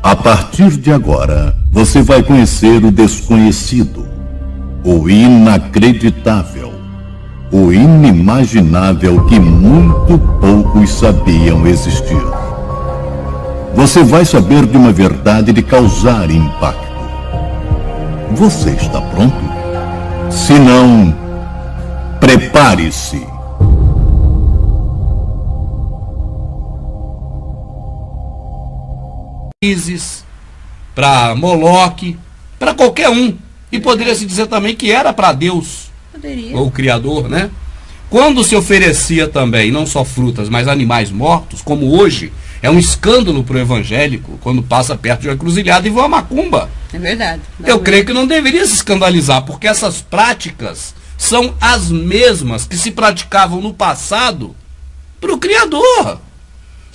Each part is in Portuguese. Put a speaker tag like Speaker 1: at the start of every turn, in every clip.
Speaker 1: A partir de agora, você vai conhecer o desconhecido, o inacreditável, o inimaginável que muito poucos sabiam existir. Você vai saber de uma verdade de causar impacto. Você está pronto? Se não, prepare-se.
Speaker 2: Para Moloque, para qualquer um. E poderia se dizer também que era para Deus, ou o Criador, né? Quando se oferecia também, não só frutas, mas animais mortos, como hoje, é um escândalo para o evangélico, quando passa perto de uma encruzilhada e vê uma macumba.
Speaker 3: É verdade.
Speaker 2: Eu creio que não deveria se escandalizar, porque essas práticas são as mesmas que se praticavam no passado para o Criador.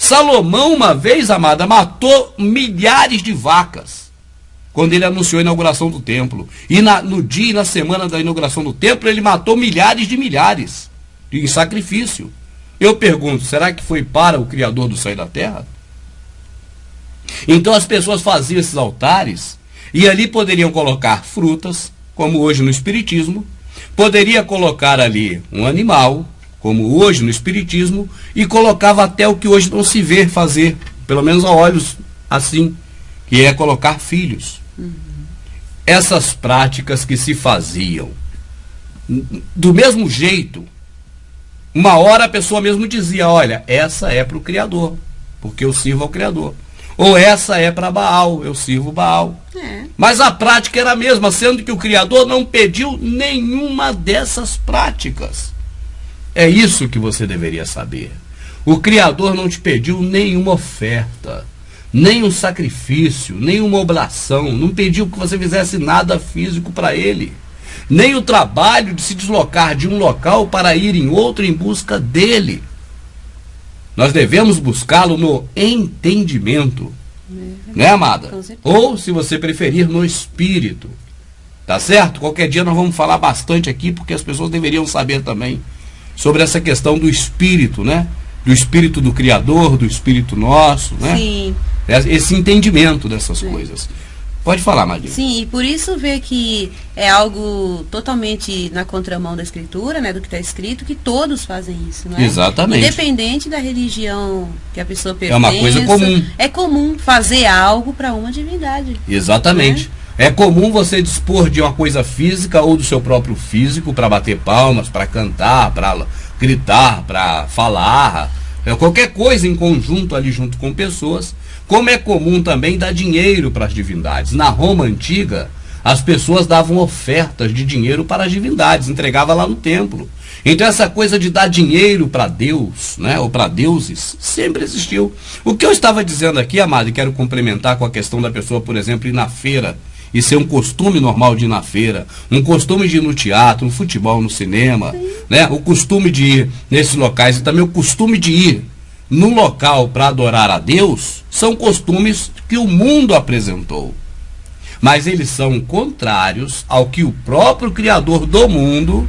Speaker 2: Salomão, uma vez, amada, matou milhares de vacas quando ele anunciou a inauguração do templo. E no dia e na semana da inauguração do templo, ele matou milhares em sacrifício. Eu pergunto, será que foi para o Criador do céu e da terra? Então as pessoas faziam esses altares e ali poderiam colocar frutas, como hoje no Espiritismo, poderia colocar ali um animal, como hoje no Espiritismo, e colocava até o que hoje não se vê fazer, pelo menos a olhos assim, que é colocar filhos. Essas práticas que se faziam, do mesmo jeito, uma hora a pessoa mesmo dizia, olha, essa é para o Criador, porque eu sirvo ao Criador. Ou essa é para Baal, eu sirvo Baal. Mas a prática era a mesma, sendo que o Criador não pediu nenhuma dessas práticas. É isso que você deveria saber. O Criador não te pediu nenhuma oferta, nem um sacrifício, nem uma oblação, não pediu que você fizesse nada físico para Ele, nem o trabalho de se deslocar de um local para ir em outro em busca dEle. Nós devemos buscá-lo no entendimento, né, amada? Ou, se você preferir, no espírito. Tá certo? Qualquer dia nós vamos falar bastante aqui, porque as pessoas deveriam saber também sobre essa questão do espírito, né? Do espírito do Criador, do espírito nosso, né?
Speaker 3: Sim.
Speaker 2: Esse entendimento dessas coisas. Pode falar, Maria.
Speaker 3: Sim, e por isso ver que é algo totalmente na contramão da Escritura, né? Do que está escrito, que todos fazem isso, né?
Speaker 2: Exatamente.
Speaker 3: Independente da religião que a pessoa pertence.
Speaker 2: É uma coisa comum.
Speaker 3: É comum fazer algo para uma divindade.
Speaker 2: Exatamente.
Speaker 3: Né?
Speaker 2: É comum você dispor de uma coisa física ou do seu próprio físico para bater palmas, para cantar, para gritar, para falar, qualquer coisa em conjunto ali junto com pessoas. Como é comum também dar dinheiro para as divindades. Na Roma antiga, as pessoas davam ofertas de dinheiro para as divindades, entregava lá no templo. Então essa coisa de dar dinheiro para Deus, né, ou para deuses, sempre existiu. O que eu estava dizendo aqui, amado, e quero complementar com a questão da pessoa, por exemplo, ir na feira, e ser um costume normal de ir na feira, um costume de ir no teatro, no futebol, no cinema, né? O costume de ir nesses locais e também o costume de ir num local para adorar a Deus, são costumes que o mundo apresentou. Mas eles são contrários ao que o próprio Criador do mundo,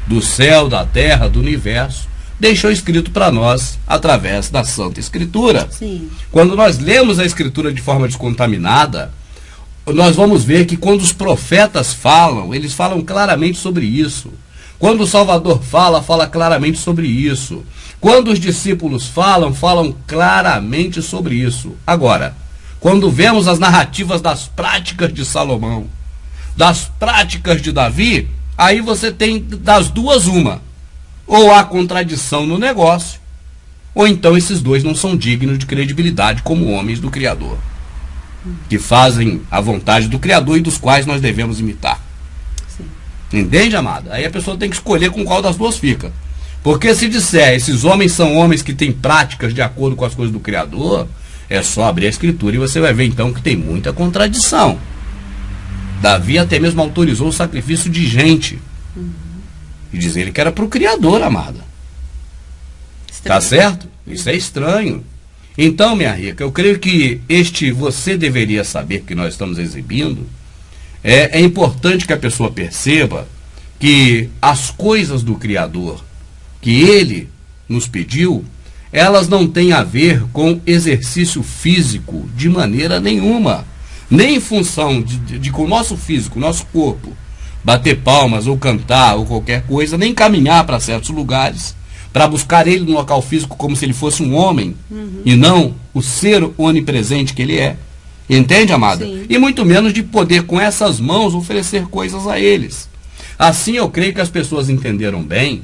Speaker 2: do céu, da terra, do universo, deixou escrito para nós através da Santa Escritura.
Speaker 3: Sim.
Speaker 2: Quando nós lemos a Escritura de forma descontaminada, nós vamos ver que quando os profetas falam, eles falam claramente sobre isso. Quando o Salvador fala claramente sobre isso. Quando os discípulos falam claramente sobre isso. Agora, quando vemos as narrativas das práticas de Salomão, das práticas de Davi, aí você tem das duas uma. Ou há contradição no negócio, ou então esses dois não são dignos de credibilidade como homens do Criador, que fazem a vontade do Criador e dos quais nós devemos imitar.
Speaker 3: Sim.
Speaker 2: Entende, amada? Aí a pessoa tem que escolher com qual das duas fica. Porque se disser, esses homens são homens que têm práticas de acordo com as coisas do Criador, é só abrir a Escritura e você vai ver então que tem muita contradição. Davi até mesmo autorizou o sacrifício de gente. E diz ele que era para o Criador, amada.
Speaker 3: Estranho.
Speaker 2: Tá certo? Isso é estranho. Então, minha rica, eu creio que você deveria saber que nós estamos exibindo. É importante que a pessoa perceba que as coisas do Criador que Ele nos pediu, elas não têm a ver com exercício físico de maneira nenhuma, nem em função com o nosso físico, nosso corpo, bater palmas ou cantar ou qualquer coisa, nem caminhar para certos lugares, para buscar ele no local físico como se ele fosse um homem, e não o ser onipresente que ele é. Entende, amada?
Speaker 3: Sim.
Speaker 2: E muito menos de poder com essas mãos oferecer coisas a eles. Assim eu creio que as pessoas entenderam bem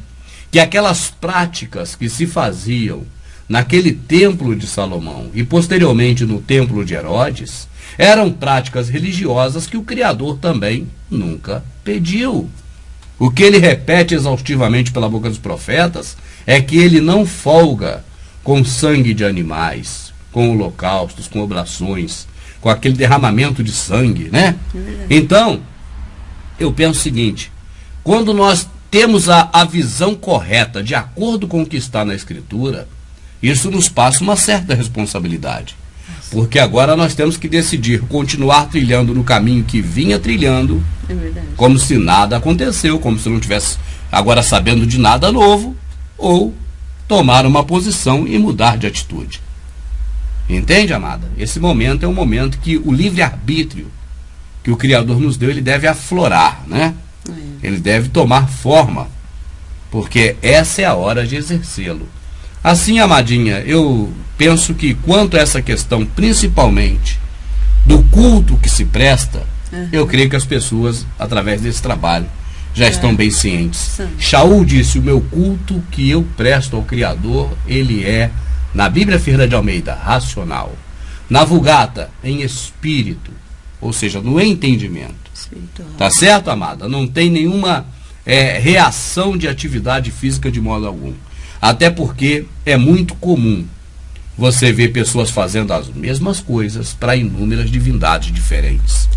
Speaker 2: que aquelas práticas que se faziam naquele templo de Salomão e posteriormente no templo de Herodes eram práticas religiosas que o Criador também nunca pediu. O que ele repete exaustivamente pela boca dos profetas é que ele não folga com sangue de animais, com holocaustos, com oblações, com aquele derramamento de sangue, né? Então, eu penso o seguinte: quando nós temos a visão correta, de acordo com o que está na Escritura, isso nos passa uma certa responsabilidade. Porque agora nós temos que decidir continuar trilhando no caminho que vinha trilhando, como se nada aconteceu, como se não tivesse agora sabendo de nada novo, ou tomar uma posição e mudar de atitude. Entende, amada? Esse momento é um momento que o livre-arbítrio que o Criador nos deu, ele deve aflorar, né? Ele deve tomar forma, porque essa é a hora de exercê-lo. Assim, amadinha, eu penso que quanto a essa questão, principalmente do culto que se presta, eu creio que as pessoas, através desse trabalho, já estão bem cientes. Shaul disse: o meu culto que eu presto ao Criador, ele é, na Bíblia Ferreira de Almeida, racional. Na Vulgata, em espírito, ou seja, no entendimento. Tá certo, amada? Não tem nenhuma reação de atividade física de modo algum. Até porque é muito comum você ver pessoas fazendo as mesmas coisas para inúmeras divindades diferentes.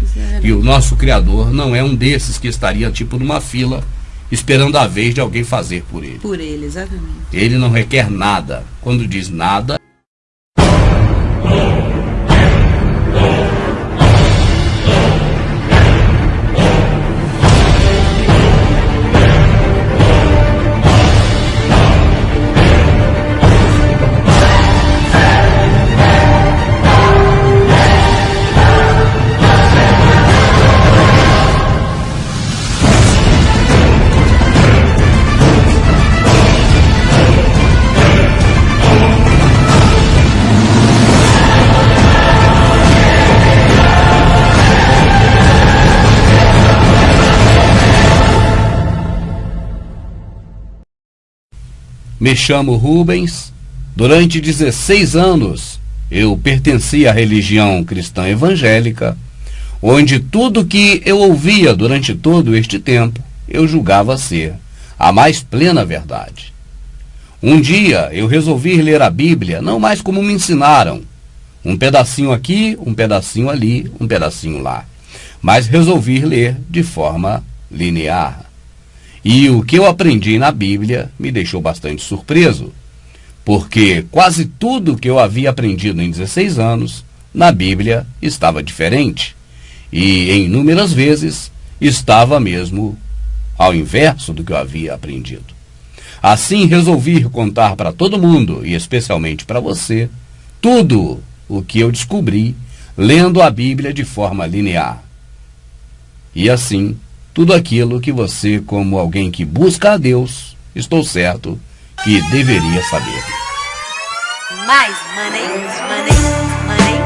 Speaker 2: E o nosso Criador não é um desses que estaria tipo numa fila esperando a vez de alguém fazer por ele.
Speaker 3: Por ele, exatamente.
Speaker 2: Ele não requer nada. Quando diz nada, me chamo Rubens. Durante 16 anos eu pertencia à religião cristã evangélica, onde tudo que eu ouvia durante todo este tempo eu julgava ser a mais plena verdade. Um dia eu resolvi ler a Bíblia não mais como me ensinaram, um pedacinho aqui, um pedacinho ali, um pedacinho lá, mas resolvi ler de forma linear. E o que eu aprendi na Bíblia me deixou bastante surpreso, porque quase tudo que eu havia aprendido em 16 anos, na Bíblia estava diferente. E, em inúmeras vezes, estava mesmo ao inverso do que eu havia aprendido. Assim, resolvi contar para todo mundo, e especialmente para você, tudo o que eu descobri lendo a Bíblia de forma linear. E assim, tudo aquilo que você, como alguém que busca a Deus, estou certo que deveria saber.
Speaker 4: Mais money, money, money.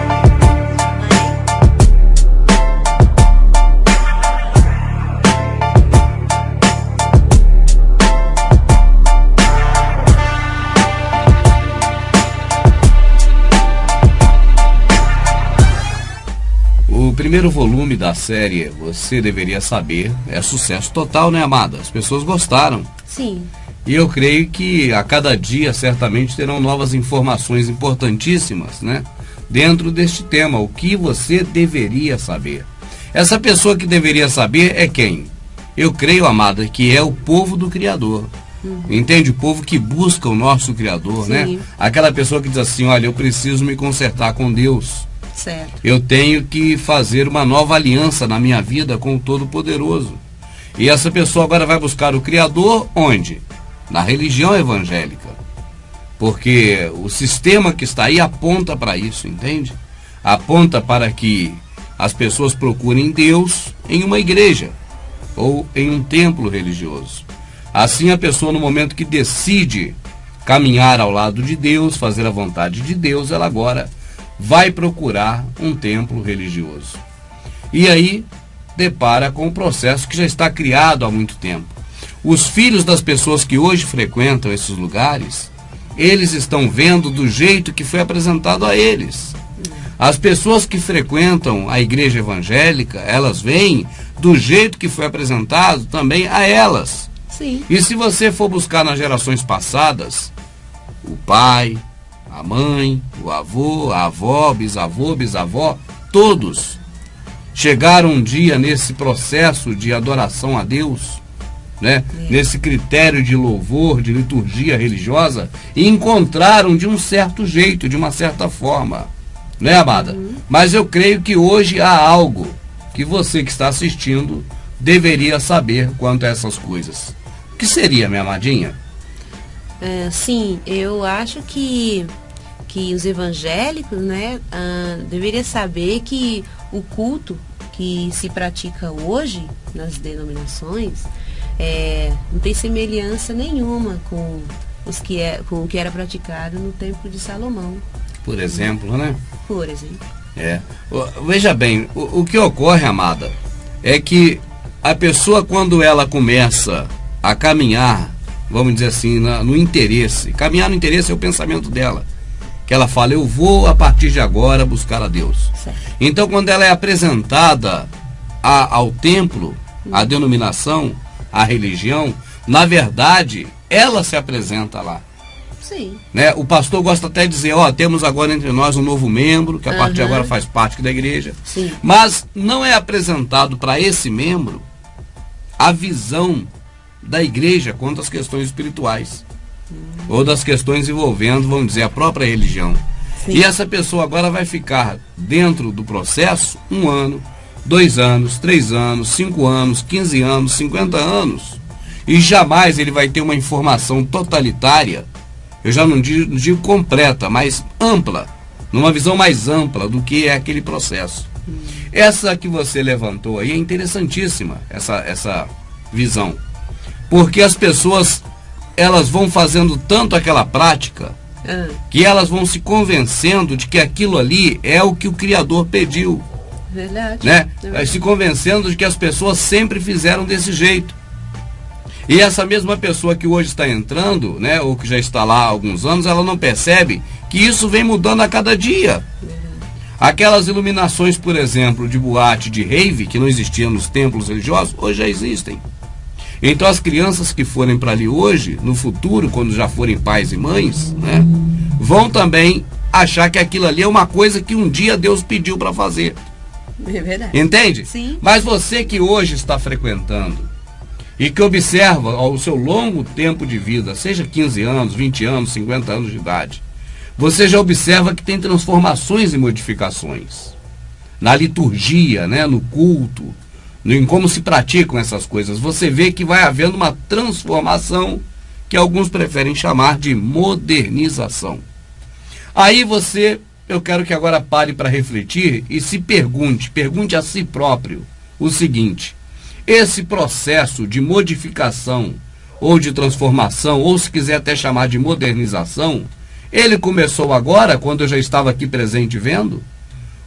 Speaker 2: O primeiro volume da série Você Deveria Saber é sucesso total, né, amada? As pessoas gostaram.
Speaker 3: Sim.
Speaker 2: E eu creio que a cada dia certamente terão novas informações importantíssimas, né? Dentro deste tema, o que você deveria saber. Essa pessoa que deveria saber é quem? Eu creio, amada, que é o povo do Criador. Entende? O povo que busca o nosso Criador,
Speaker 3: Sim.
Speaker 2: né? Aquela pessoa que diz assim: olha, eu preciso me consertar com Deus.
Speaker 3: Certo.
Speaker 2: Eu tenho que fazer uma nova aliança na minha vida com o Todo-Poderoso. E essa pessoa agora vai buscar o Criador onde? Na religião evangélica. Porque o sistema que está aí aponta para isso, entende? Aponta para que as pessoas procurem Deus em uma igreja ou em um templo religioso. Assim, a pessoa, no momento que decide caminhar ao lado de Deus, fazer a vontade de Deus, ela agora vai procurar um templo religioso. E aí depara com um processo que já está criado há muito tempo. Os filhos das pessoas que hoje frequentam esses lugares, eles estão vendo do jeito que foi apresentado a eles. As pessoas que frequentam a igreja evangélica, elas veem do jeito que foi apresentado também a elas.
Speaker 3: Sim.
Speaker 2: E se você for buscar nas gerações passadas, o pai, a mãe, o avô, a avó, bisavô, bisavó, todos chegaram um dia nesse processo de adoração a Deus, né? Nesse critério de louvor, de liturgia religiosa, e encontraram de um certo jeito, de uma certa forma, né, amada? Mas eu creio que hoje há algo que você que está assistindo deveria saber quanto a essas coisas. O que seria, minha amadinha?
Speaker 3: Sim, eu acho que os evangélicos, né, deveriam saber que o culto que se pratica hoje nas denominações não tem semelhança nenhuma com o que era praticado no Templo de Salomão.
Speaker 2: Por exemplo, né?
Speaker 3: Por exemplo.
Speaker 2: Veja bem, o que ocorre, amada, é que a pessoa, quando ela começa a caminhar, vamos dizer assim, no interesse, caminhar no interesse é o pensamento dela, que ela fala, eu vou a partir de agora buscar a Deus.
Speaker 3: Certo.
Speaker 2: Então, quando ela é apresentada ao templo, à denominação, à religião, na verdade, ela se apresenta lá.
Speaker 3: Sim.
Speaker 2: Né? O pastor gosta até de dizer, temos agora entre nós um novo membro, que a partir de agora faz parte da igreja.
Speaker 3: Sim.
Speaker 2: Mas não é apresentado para esse membro a visão da igreja quanto às questões espirituais. Ou das questões envolvendo, vamos dizer, a própria religião.
Speaker 3: Sim.
Speaker 2: E essa pessoa agora vai ficar dentro do processo 1 ano, 2 anos, 3 anos, 5 anos, 15 anos, 50 anos. E jamais ele vai ter uma informação totalitária, eu já não digo completa, mas ampla, numa visão mais ampla do que é aquele processo. Essa que você levantou aí é interessantíssima, essa visão. Porque as pessoas, elas vão fazendo tanto aquela prática, que elas vão se convencendo de que aquilo ali é o que o Criador pediu.
Speaker 3: Verdade.
Speaker 2: Né? Se convencendo de que as pessoas sempre fizeram desse jeito. E essa mesma pessoa que hoje está entrando, né, ou que já está lá há alguns anos, ela não percebe que isso vem mudando a cada dia. Aquelas iluminações, por exemplo, de boate, de rave, que não existiam nos templos religiosos, hoje já existem. Então as crianças que forem para ali hoje, no futuro, quando já forem pais e mães, né, vão também achar que aquilo ali é uma coisa que um dia Deus pediu para fazer.
Speaker 3: É verdade.
Speaker 2: Entende?
Speaker 3: Sim.
Speaker 2: Mas você que hoje está frequentando e que observa ao seu longo tempo de vida, seja 15 anos, 20 anos, 50 anos de idade, você já observa que tem transformações e modificações na liturgia, né, no culto, em como se praticam essas coisas. Você vê que vai havendo uma transformação que alguns preferem chamar de modernização. Aí eu quero que agora pare para refletir e se pergunte a si próprio o seguinte: esse processo de modificação ou de transformação, ou se quiser até chamar de modernização, ele começou agora, quando eu já estava aqui presente vendo?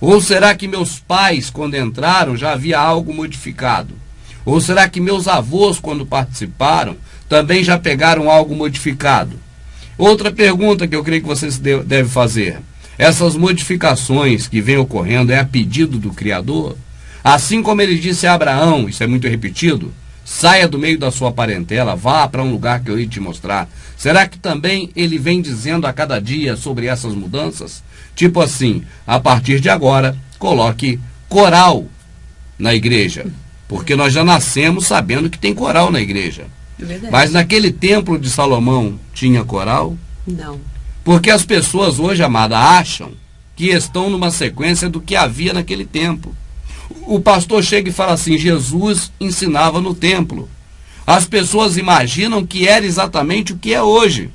Speaker 2: Ou será que meus pais, quando entraram, já havia algo modificado? Ou será que meus avós, quando participaram, também já pegaram algo modificado? Outra pergunta que eu creio que vocês devem fazer: essas modificações que vêm ocorrendo é a pedido do Criador? Assim como ele disse a Abraão, isso é muito repetido, saia do meio da sua parentela, vá para um lugar que eu irei te mostrar. Será que também ele vem dizendo a cada dia sobre essas mudanças? Tipo assim, a partir de agora, coloque coral na igreja. Porque nós já nascemos sabendo que tem coral na igreja.
Speaker 3: Verdade.
Speaker 2: Mas naquele templo de Salomão tinha coral?
Speaker 3: Não.
Speaker 2: Porque as pessoas hoje, amada, acham que estão numa sequência do que havia naquele tempo. O pastor chega e fala assim: Jesus ensinava no templo. As pessoas imaginam que era exatamente o que é hoje.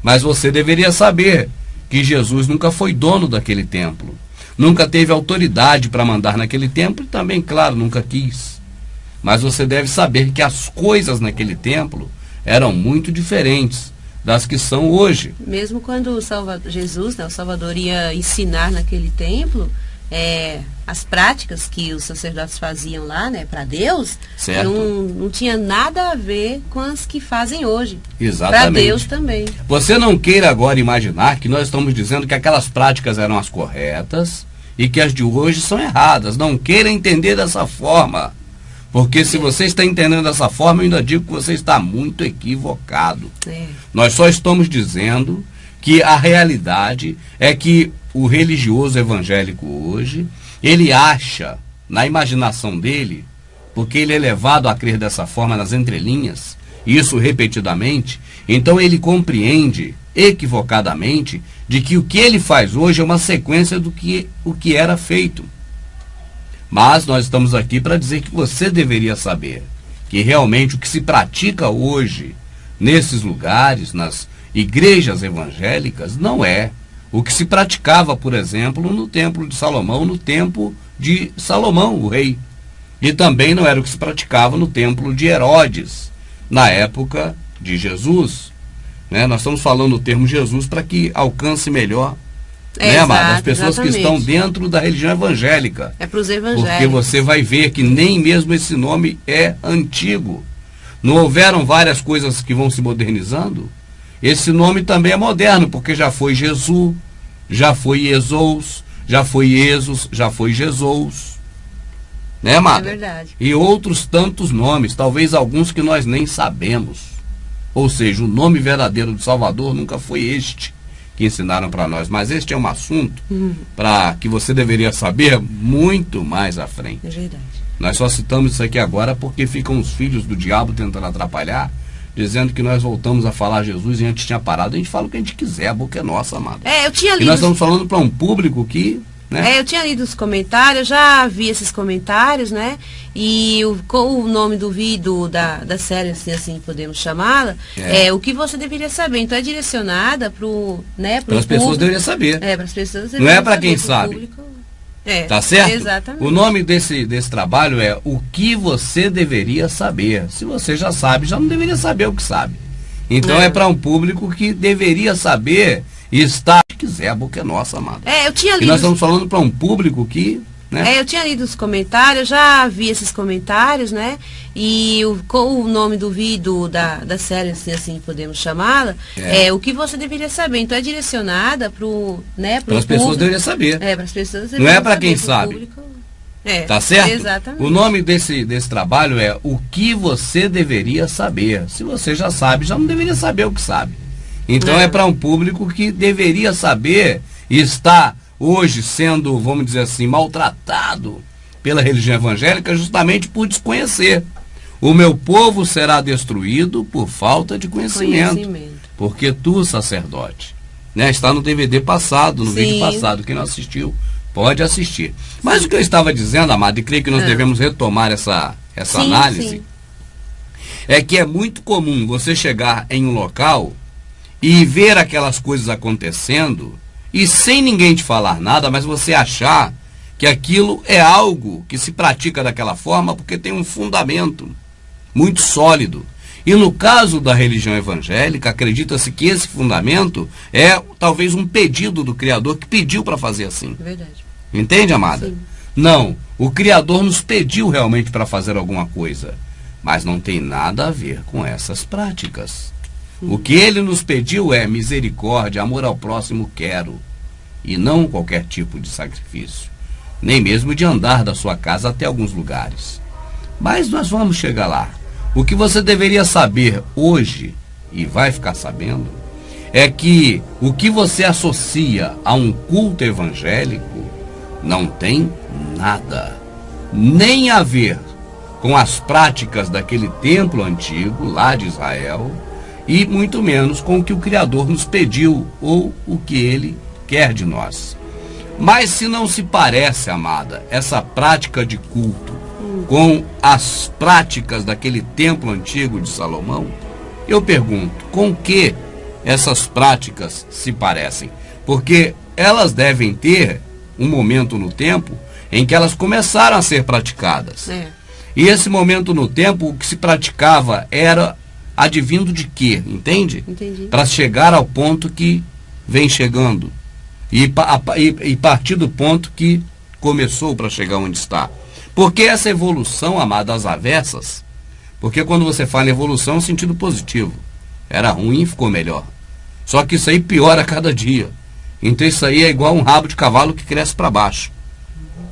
Speaker 2: Mas você deveria saber que Jesus nunca foi dono daquele templo. Nunca teve autoridade para mandar naquele templo e também, claro, nunca quis. Mas você deve saber que as coisas naquele templo eram muito diferentes das que são hoje.
Speaker 3: Mesmo quando Jesus, né, o Salvador, ia ensinar naquele templo, as práticas que os sacerdotes faziam lá, né, para Deus, não tinha nada a ver com as que fazem hoje.
Speaker 2: Exatamente.
Speaker 3: Para Deus também.
Speaker 2: Você não queira agora imaginar que nós estamos dizendo que aquelas práticas eram as corretas e que as de hoje são erradas. Não queira entender dessa forma. Porque se você está entendendo dessa forma, eu ainda digo que você está muito equivocado. Nós só estamos dizendo que a realidade é que o religioso evangélico hoje, ele acha, na imaginação dele, porque ele é levado a crer dessa forma nas entrelinhas, isso repetidamente, então ele compreende equivocadamente de que o que ele faz hoje é uma sequência do que o que era feito. Mas nós estamos aqui para dizer que você deveria saber que realmente o que se pratica hoje nesses lugares, nas igrejas evangélicas, não é o que se praticava, por exemplo, no templo de Salomão, no tempo de Salomão, o rei. E também não era o que se praticava no templo de Herodes, na época de Jesus. Nós estamos falando o termo Jesus para que alcance melhor, amada? As pessoas que estão dentro da religião evangélica.
Speaker 3: É para os evangélicos.
Speaker 2: Porque você vai ver que nem mesmo esse nome é antigo. Não houveram várias coisas que vão se modernizando? Esse nome também é moderno, porque já foi Jesus, já foi Jesus, já foi Jesus, já foi Jesus. Né, amada?
Speaker 3: É verdade.
Speaker 2: E outros tantos nomes, talvez alguns que nós nem sabemos. Ou seja, o nome verdadeiro do Salvador nunca foi este que ensinaram para nós. Mas este é um assunto para que você deveria saber muito mais à frente.
Speaker 3: É verdade.
Speaker 2: Nós só citamos isso aqui agora porque ficam os filhos do diabo tentando atrapalhar, dizendo que nós voltamos a falar Jesus e antes tinha parado. A gente fala o que a gente quiser, a boca é nossa, amado.
Speaker 3: Eu tinha lido.
Speaker 2: E nós estamos falando para um público que...
Speaker 3: eu tinha lido os comentários, já vi esses comentários, né? E com o nome do vídeo da série, assim podemos chamá-la, o que você deveria saber. Então é direcionada para as
Speaker 2: pessoas deveriam saber.
Speaker 3: Para as pessoas.
Speaker 2: Não é para quem sabe.
Speaker 3: Público.
Speaker 2: Tá certo?
Speaker 3: Exatamente.
Speaker 2: O nome desse trabalho é O que você deveria saber. Se você já sabe, já não deveria saber o que sabe. Então é para um público que deveria saber e está... Se quiser, a boca é nossa, amado.
Speaker 3: Eu tinha lido.
Speaker 2: E nós estamos falando para um público que...
Speaker 3: eu tinha lido os comentários, já vi esses comentários, né? E com o nome do vídeo da série, assim podemos chamá-la, o que você deveria saber. Então é direcionada para
Speaker 2: as pessoas deveriam saber.
Speaker 3: Para as pessoas.
Speaker 2: Não é para quem sabe.
Speaker 3: Público.
Speaker 2: Tá certo?
Speaker 3: Exatamente.
Speaker 2: O nome desse trabalho é O que você deveria saber. Se você já sabe, já não deveria saber o que sabe. Então é para um público que deveria saber e está hoje sendo, vamos dizer assim, maltratado pela religião evangélica justamente por desconhecer. O meu povo será destruído por falta de conhecimento. Porque tu, sacerdote, está no DVD passado, no vídeo passado, quem não assistiu pode assistir. Mas o que eu estava dizendo, amado, e creio que nós devemos retomar essa análise, é que é muito comum você chegar em um local e ver aquelas coisas acontecendo e sem ninguém te falar nada, mas você achar que aquilo é algo que se pratica daquela forma porque tem um fundamento muito sólido. E no caso da religião evangélica, acredita-se que esse fundamento é talvez um pedido do Criador que pediu para fazer assim.
Speaker 3: Verdade.
Speaker 2: Entende, amada?
Speaker 3: Sim.
Speaker 2: Não, o Criador nos pediu realmente para fazer alguma coisa, mas não tem nada a ver com essas práticas. O que ele nos pediu é misericórdia, amor ao próximo quero, e não qualquer tipo de sacrifício, nem mesmo de andar da sua casa até alguns lugares. Mas nós vamos chegar lá. O que você deveria saber hoje, e vai ficar sabendo, é que o que você associa a um culto evangélico não tem nada, nem a ver com as práticas daquele templo antigo lá de Israel, e muito menos com o que o Criador nos pediu ou o que Ele quer de nós. Mas se não se parece, amada, essa prática de culto com as práticas daquele templo antigo de Salomão, eu pergunto, com que essas práticas se parecem? Porque elas devem ter um momento no tempo em que elas começaram a ser praticadas. E esse momento no tempo, o que se praticava era advindo de quê? Entende?
Speaker 3: Entendi.
Speaker 2: Para chegar ao ponto que vem chegando. E partir do ponto que começou para chegar onde está. Porque essa evolução, amado, às avessas, porque quando você fala em evolução é um sentido positivo. Era ruim e ficou melhor. Só que isso aí piora a cada dia. Então isso aí é igual um rabo de cavalo que cresce para baixo.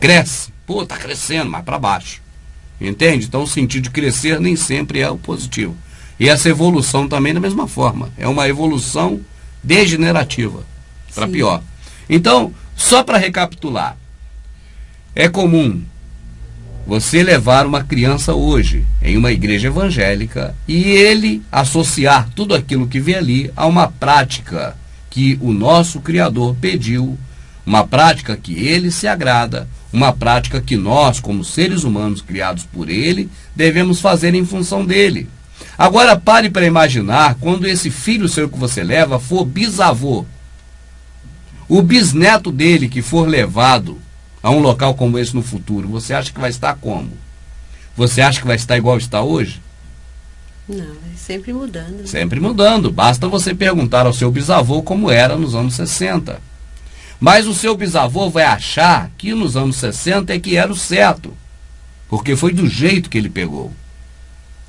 Speaker 2: Cresce. Pô, tá crescendo, mas para baixo. Entende? Então o sentido de crescer nem sempre é o positivo. E essa evolução também da mesma forma. É uma evolução degenerativa. Para pior. Então, só para recapitular. É comum você levar uma criança hoje em uma igreja evangélica e ele associar tudo aquilo que vê ali a uma prática que o nosso Criador pediu, uma prática que ele se agrada, uma prática que nós, como seres humanos criados por ele, devemos fazer em função dele. Agora pare para imaginar quando esse filho seu que você leva for bisavô. O bisneto dele que for levado a um local como esse no futuro, você acha que vai estar como? Você acha que vai estar igual está hoje?
Speaker 3: Não, é sempre mudando. Né?
Speaker 2: Sempre mudando. Basta você perguntar ao seu bisavô como era nos anos 60. Mas o seu bisavô vai achar que nos anos 60 é que era o certo. Porque foi do jeito que ele pegou.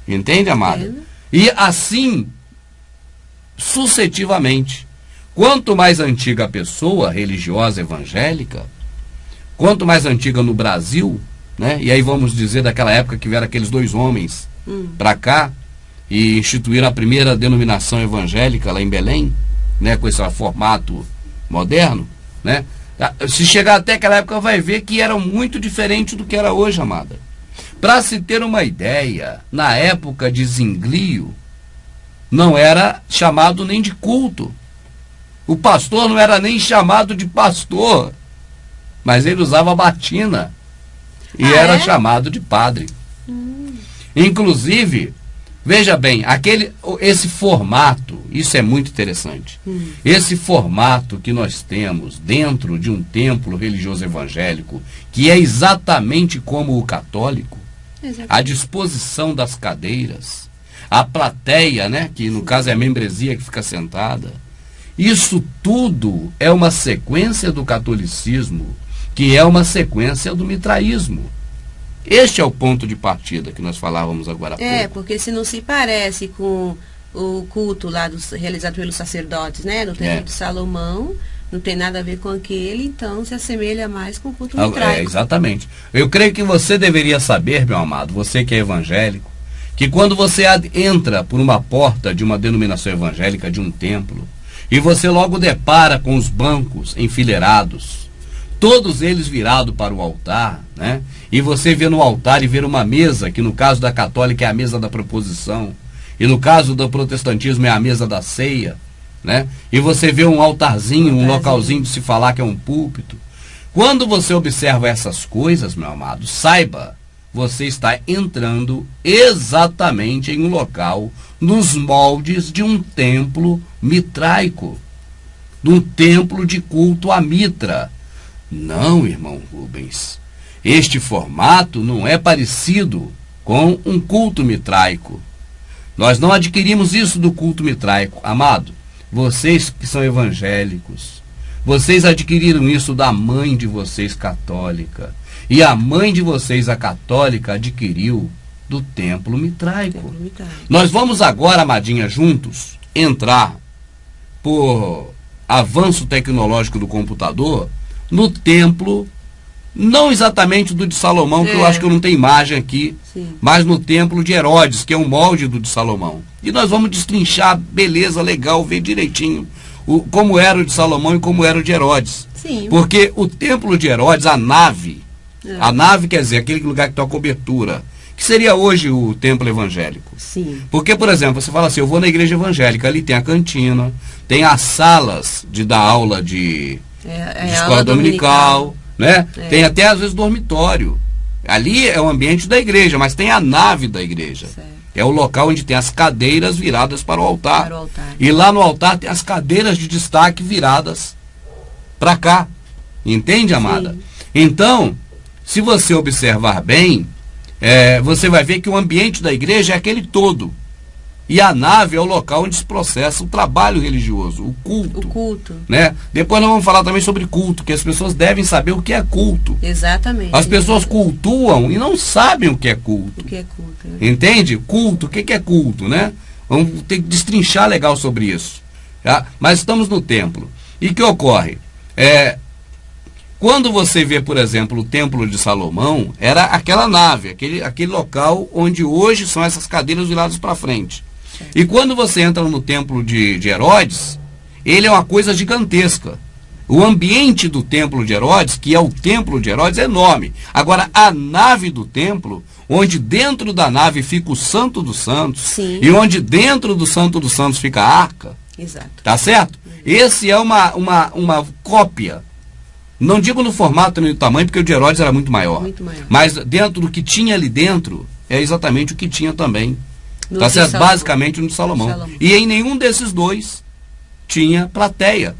Speaker 2: Entende, amada? E assim, sucessivamente. Quanto mais antiga a pessoa religiosa evangélica, quanto mais antiga no Brasil, né? E aí vamos dizer daquela época que vieram aqueles dois homens para cá e instituíram a primeira denominação evangélica lá em Belém, né? Com esse formato moderno, né? Se chegar até aquela época vai ver que era muito diferente do que era hoje, amada. Para se ter uma ideia, na época de Zinglio, não era chamado nem de culto. O pastor não era nem chamado de pastor, mas ele usava batina e era chamado de padre. Inclusive, veja bem, esse formato, isso é muito interessante. Esse formato que nós temos dentro de um templo religioso evangélico, que é exatamente como o católico, a disposição das cadeiras, a plateia, né, que no caso é a membresia que fica sentada, isso tudo é uma sequência do catolicismo, que é uma sequência do mitraísmo. Este é o ponto de partida que nós falávamos agora há pouco.
Speaker 3: Porque se não se parece com o culto lá realizado pelos sacerdotes, né, no templo de Salomão, não tem nada a ver com aquele, então se assemelha mais com o culto mitraico.
Speaker 2: Exatamente. Eu creio que você deveria saber, meu amado, você que é evangélico, que quando você entra por uma porta de uma denominação evangélica, de um templo, e você logo depara com os bancos enfileirados, todos eles virados para o altar, né? E você vê no altar e vê uma mesa, que no caso da católica é a mesa da proposição, e no caso do protestantismo é a mesa da ceia, né? E você vê um altarzinho, um localzinho de se falar que é um púlpito. Quando você observa essas coisas, meu amado, saiba, você está entrando exatamente em um local nos moldes de um templo mitraico, de um templo de culto a Mitra. Não, irmão Rubens, este formato não é parecido com um culto mitraico. Nós não adquirimos isso do culto mitraico. Amado, vocês que são evangélicos, vocês adquiriram isso da mãe de vocês católica. E a mãe de vocês, a católica, adquiriu do templo mitraico. Nós vamos agora, amadinha, juntos, entrar por avanço tecnológico do computador no templo, não exatamente do de Salomão, que eu acho que eu não tenho imagem aqui, mas no templo de Herodes, que é um molde do de Salomão. E nós vamos destrinchar, beleza, legal, ver direitinho como era o de Salomão e como era o de Herodes.
Speaker 3: Sim.
Speaker 2: Porque o templo de Herodes, a nave quer dizer aquele lugar que tem a cobertura, que seria hoje o templo evangélico.
Speaker 3: Sim.
Speaker 2: Porque, por exemplo, você fala assim, eu vou na igreja evangélica, ali tem a cantina, tem as salas de dar aula de escola dominical, né? Tem até às vezes dormitório. Ali é o ambiente da igreja, mas tem a nave da igreja. É o local onde tem as cadeiras viradas para o altar.
Speaker 3: Para o altar.
Speaker 2: E lá no altar tem as cadeiras de destaque viradas para cá. Entende, amada?
Speaker 3: Sim.
Speaker 2: Então, se você observar bem, você vai ver que o ambiente da igreja é aquele todo. E a nave é o local onde se processa o trabalho religioso, o culto.
Speaker 3: O culto.
Speaker 2: Né? Depois nós vamos falar também sobre culto, que as pessoas devem saber o que é culto.
Speaker 3: Exatamente.
Speaker 2: As pessoas cultuam e não sabem o que é culto.
Speaker 3: O que é culto.
Speaker 2: Entende? Culto, o que é culto, né? Vamos ter que destrinchar legal sobre isso. Tá? Mas estamos no templo. E o que ocorre? Quando você vê, por exemplo, o Templo de Salomão, era aquela nave, aquele local onde hoje são essas cadeiras viradas para frente. E quando você entra no Templo de Herodes, ele é uma coisa gigantesca. O ambiente do Templo de Herodes, que é o Templo de Herodes, é enorme. Agora, a nave do templo, onde dentro da nave fica o Santo dos Santos,
Speaker 3: Sim.
Speaker 2: e onde dentro do Santo dos Santos fica a arca,
Speaker 3: Exato.
Speaker 2: tá certo? Esse é uma cópia. Não digo no formato nem no tamanho, porque o de Herodes era muito maior.
Speaker 3: Muito maior.
Speaker 2: Mas dentro do que tinha ali dentro, é exatamente o que tinha também.
Speaker 3: No
Speaker 2: Tá
Speaker 3: de
Speaker 2: certo?
Speaker 3: Salomão.
Speaker 2: Basicamente no de Salomão.
Speaker 3: Salomão.
Speaker 2: E em nenhum desses dois tinha plateia.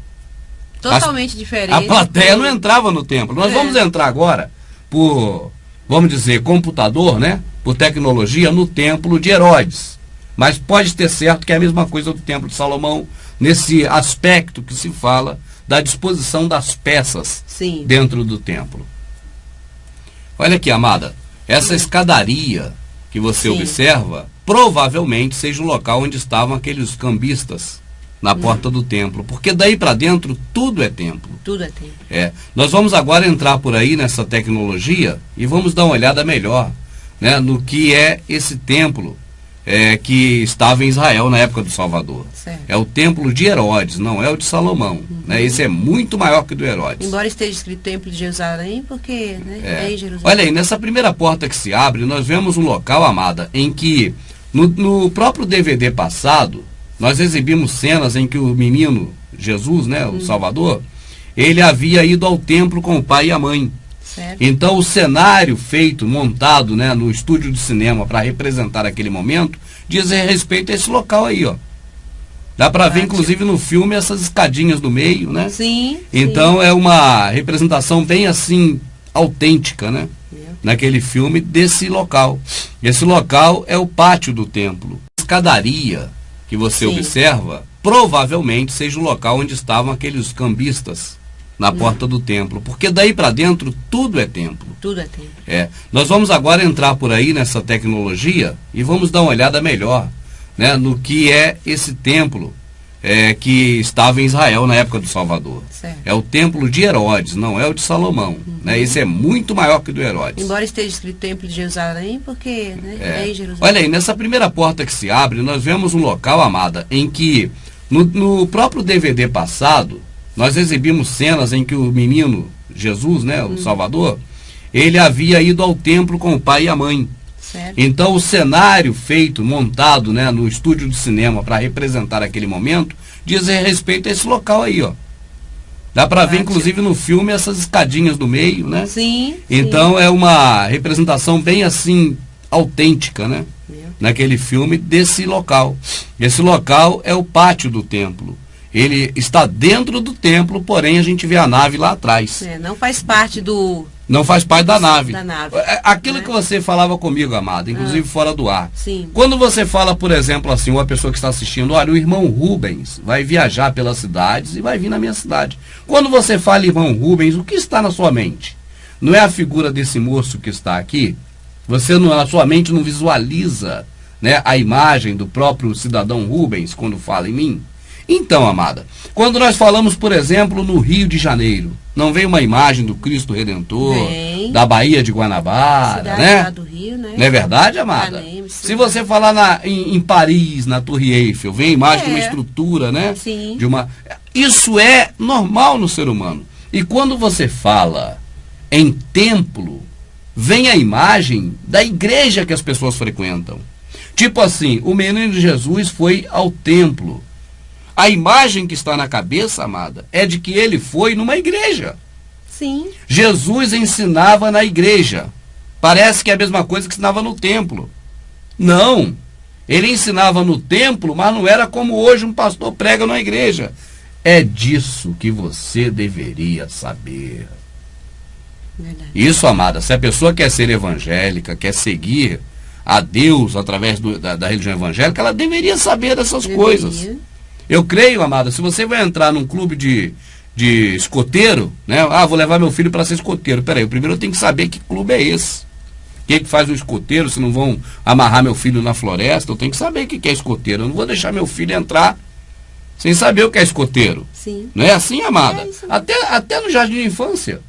Speaker 3: Totalmente diferente.
Speaker 2: A plateia não entrava no templo. Nós vamos entrar agora por, vamos dizer, computador, né? Por tecnologia, no templo de Herodes. Mas pode ter certo que é a mesma coisa do templo de Salomão, nesse aspecto que se fala da disposição das peças
Speaker 3: Sim.
Speaker 2: dentro do templo. Olha aqui, amada, essa escadaria que você
Speaker 3: Sim.
Speaker 2: observa, provavelmente seja o local onde estavam aqueles cambistas na porta do templo, porque daí para dentro tudo é templo.
Speaker 3: Tudo é templo.
Speaker 2: Nós vamos agora entrar por aí nessa tecnologia e vamos dar uma olhada melhor, né, no que é esse templo que estava em Israel na época do Salvador.
Speaker 3: Certo.
Speaker 2: É o templo de Herodes, não é o de Salomão. Né? Esse é muito maior que o do Herodes.
Speaker 3: Embora esteja escrito Templo de Jerusalém, porque é em Jerusalém.
Speaker 2: Olha aí, nessa primeira porta que se abre, nós vemos um local, amada, em que no próprio DVD passado, nós exibimos cenas em que o menino Jesus, né, o Salvador, ele havia ido ao templo com o pai e a mãe.
Speaker 3: Certo.
Speaker 2: Então o cenário feito, montado, né, no estúdio de cinema para representar aquele momento, diz respeito a esse local aí, ó. Dá para ver, inclusive, no filme essas escadinhas do meio, né?
Speaker 3: Sim.
Speaker 2: Então é uma representação bem assim, autêntica, né? Naquele filme desse local. Esse local é o pátio do templo. A escadaria que você observa, provavelmente seja o local onde estavam aqueles cambistas na porta do templo, porque daí para dentro tudo é templo.
Speaker 3: Tudo é templo.
Speaker 2: Nós vamos agora entrar por aí nessa tecnologia e vamos dar uma olhada melhor, né, no que é esse templo que estava em Israel na época do Salvador.
Speaker 3: Certo.
Speaker 2: É o templo de Herodes, não é o de Salomão. Né? Esse é muito maior que o do Herodes.
Speaker 3: Embora esteja escrito Templo de Jerusalém, porque é em Jerusalém.
Speaker 2: Olha aí, nessa primeira porta que se abre, nós vemos um local, amada, em que no próprio DVD passado, nós exibimos cenas em que o menino Jesus, né, o Salvador, ele havia ido ao templo com o pai e a mãe.
Speaker 3: Certo.
Speaker 2: Então o cenário feito, montado, né, no estúdio de cinema para representar aquele momento, diz respeito a esse local aí, ó. Dá para ver, inclusive, no filme essas escadinhas do meio, né?
Speaker 3: Sim.
Speaker 2: Então é uma representação bem assim, autêntica, né? Naquele filme desse local. Esse local é o pátio do templo. Ele está dentro do templo, porém a gente vê a nave lá atrás.
Speaker 3: Não faz parte do...
Speaker 2: Não faz parte da nave.
Speaker 3: Da nave.
Speaker 2: Aquilo que você falava comigo, amada, inclusive fora do ar.
Speaker 3: Sim.
Speaker 2: Quando você fala, por exemplo, assim, uma pessoa que está assistindo, olha, o irmão Rubens vai viajar pelas cidades e vai vir na minha cidade. Quando você fala irmão Rubens, o que está na sua mente? Não é a figura desse moço que está aqui? Você, na sua mente, não visualiza, né, a imagem do próprio cidadão Rubens quando fala em mim? Então, amada, quando nós falamos, por exemplo, no Rio de Janeiro, não vem uma imagem do Cristo Redentor, da Baía de Guanabara,
Speaker 3: Cidade
Speaker 2: né?
Speaker 3: lá do Rio, né?
Speaker 2: Não é verdade, amada? Se você falar em Paris, na Torre Eiffel, vem a imagem de uma estrutura, né?
Speaker 3: Sim.
Speaker 2: Isso é normal no ser humano. E quando você fala em templo, vem a imagem da igreja que as pessoas frequentam. Tipo assim, o menino Jesus foi ao templo. A imagem que está na cabeça, amada, é de que ele foi numa igreja.
Speaker 3: Sim.
Speaker 2: Jesus ensinava na igreja. Parece que é a mesma coisa que ensinava no templo. Não. Ele ensinava no templo, mas não era como hoje um pastor prega na igreja. É disso que você deveria saber.
Speaker 3: Verdade.
Speaker 2: Isso, amada, se a pessoa quer ser evangélica, quer seguir a Deus através da religião evangélica, ela deveria saber dessas coisas. Eu creio, amada, se você vai entrar num clube de escoteiro, né? Ah, vou levar meu filho para ser escoteiro. Peraí, primeiro eu tenho que saber que clube é esse. O que faz o escoteiro, se não vão amarrar meu filho na floresta, eu tenho que saber o que é escoteiro. Eu não vou deixar meu filho entrar sem saber o que é escoteiro.
Speaker 3: Sim.
Speaker 2: Não é assim, amada?
Speaker 3: É isso.
Speaker 2: Até no jardim de infância.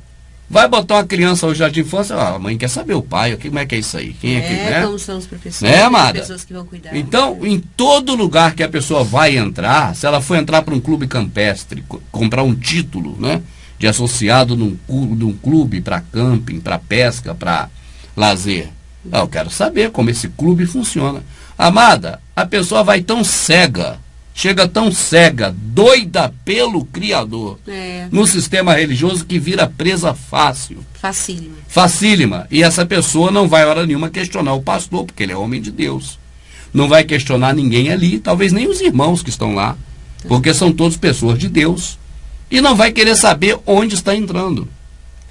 Speaker 2: Vai botar uma criança no jardim de infância, a mãe quer saber o pai, como é que é isso aí? Quem é que, né?
Speaker 3: Como são os professores,
Speaker 2: né, amada?
Speaker 3: as pessoas que vão cuidar.
Speaker 2: Então, em todo lugar que a pessoa vai entrar, se ela for entrar para um clube campestre, comprar um título, né, de associado num clube para camping, para pesca, para lazer, eu quero saber como esse clube funciona. Amada, a pessoa vai tão cega, chega tão cega, doida pelo Criador, no sistema religioso, que vira presa fácil.
Speaker 3: Facílima.
Speaker 2: Facílima. E essa pessoa não vai, hora nenhuma, questionar o pastor, porque ele é homem de Deus. Não vai questionar ninguém ali, talvez nem os irmãos que estão lá, porque são todos pessoas de Deus. E não vai querer saber onde está entrando.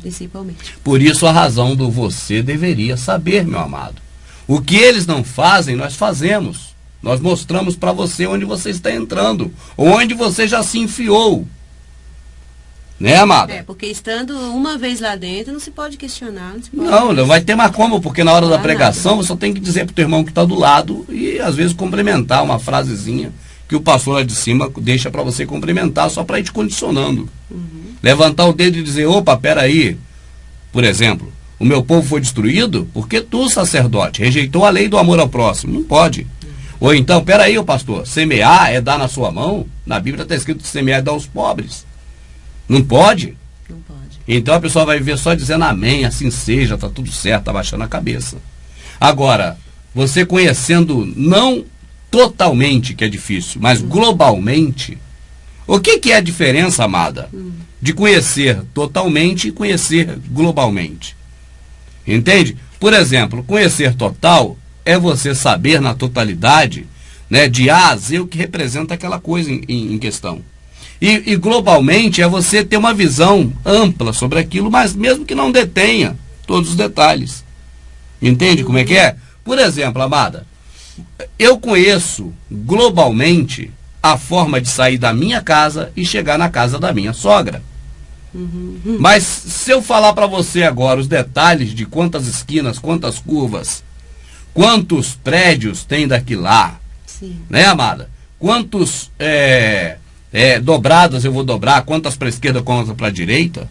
Speaker 3: Principalmente.
Speaker 2: Por isso a razão do você deveria saber, meu amado. O que eles não fazem, nós fazemos. Nós mostramos para você onde você está entrando, onde você já se enfiou. Né, amada?
Speaker 3: Porque estando uma vez lá dentro, não se pode questionar.
Speaker 2: Não vai ter mais como, porque na hora da pregação você só tem que dizer para o teu irmão que está do lado e às vezes complementar uma frasezinha que o pastor lá de cima deixa para você complementar, só para ir te condicionando. Levantar o dedo e dizer, opa, peraí. Por exemplo, o meu povo foi destruído porque tu, sacerdote, rejeitou a lei do amor ao próximo. Não pode. Ou então, peraí, ô pastor, semear é dar na sua mão? Na Bíblia está escrito que semear é dar aos pobres. Não pode?
Speaker 3: Não pode.
Speaker 2: Então a pessoa vai viver só dizendo amém, assim seja, tá tudo certo, tá baixando a cabeça. Agora, você conhecendo não totalmente, que é difícil, mas globalmente, o que é a diferença, amada, de conhecer totalmente e conhecer globalmente? Entende? Por exemplo, conhecer total é você saber na totalidade, né, de A a Z o que representa aquela coisa em questão. E globalmente é você ter uma visão ampla sobre aquilo, mas mesmo que não detenha todos os detalhes. Entende como é que é? Por exemplo, amada, eu conheço globalmente a forma de sair da minha casa e chegar na casa da minha sogra. Mas se eu falar para você agora os detalhes de quantas esquinas, quantas curvas, quantos prédios tem daqui lá,
Speaker 3: Sim.
Speaker 2: né, amada? Quantos dobradas eu vou dobrar, quantas para a esquerda, quantas para a direita,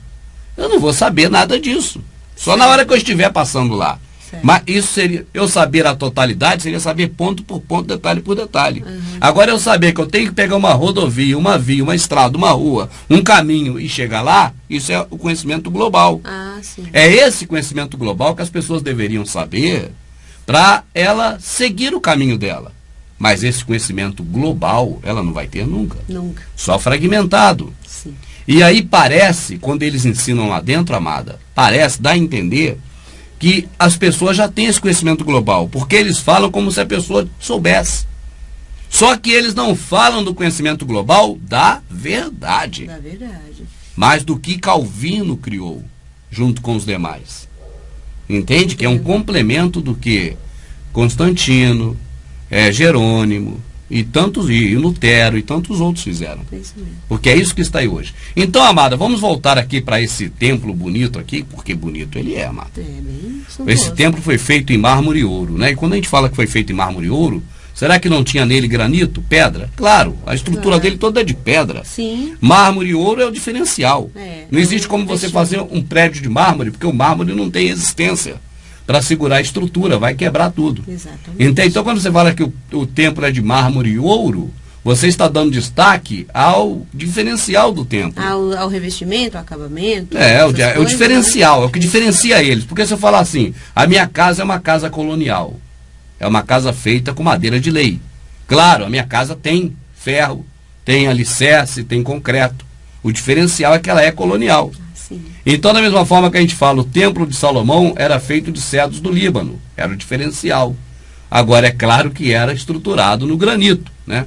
Speaker 2: eu não vou saber nada disso. Só na hora que eu estiver passando lá.
Speaker 3: Certo.
Speaker 2: Mas isso seria, eu saber a totalidade, seria saber ponto por ponto, detalhe por detalhe. Agora eu saber que eu tenho que pegar uma rodovia, uma via, uma estrada, uma rua, um caminho e chegar lá, isso é o conhecimento global.
Speaker 3: Ah, sim.
Speaker 2: É esse conhecimento global que as pessoas deveriam saber para ela seguir o caminho dela. Mas esse conhecimento global ela não vai ter nunca.
Speaker 3: Nunca.
Speaker 2: Só fragmentado.
Speaker 3: Sim.
Speaker 2: E aí parece, quando eles ensinam lá dentro, amada, dá a entender que as pessoas já têm esse conhecimento global, porque eles falam como se a pessoa soubesse. Só que eles não falam do conhecimento global da verdade.
Speaker 3: Da verdade.
Speaker 2: Mais do que Calvino criou, junto com os demais. Entende? Que é um complemento do que Constantino, Jerônimo, e Lutero e tantos outros fizeram.
Speaker 3: É isso mesmo.
Speaker 2: Porque é isso que está aí hoje. Então, amada, vamos voltar aqui para esse templo bonito aqui, porque bonito ele é, amada.
Speaker 3: É bem suntuoso.
Speaker 2: Esse templo foi feito em mármore e ouro, né? E quando a gente fala que foi feito em mármore e ouro, será que não tinha nele granito, pedra? Claro, a estrutura dele toda é de pedra.
Speaker 3: Sim.
Speaker 2: Mármore e ouro é o diferencial. Não existe como você fazer um prédio de mármore, porque o mármore não tem resistência para segurar a estrutura, vai quebrar tudo.
Speaker 3: Exatamente.
Speaker 2: Então, quando você fala que o templo é de mármore e ouro, você está dando destaque ao diferencial do templo.
Speaker 3: Ao revestimento, ao acabamento.
Speaker 2: É o diferencial, é o que diferencia eles. Porque se eu falar assim, a minha casa é uma casa colonial, é uma casa feita com madeira de lei. Claro, a minha casa tem ferro, tem alicerce, tem concreto. O diferencial é que ela é colonial.
Speaker 3: Sim.
Speaker 2: Então, da mesma forma que a gente fala, o templo de Salomão era feito de cedros do Líbano, era o diferencial. Agora, é claro que era estruturado no granito, né?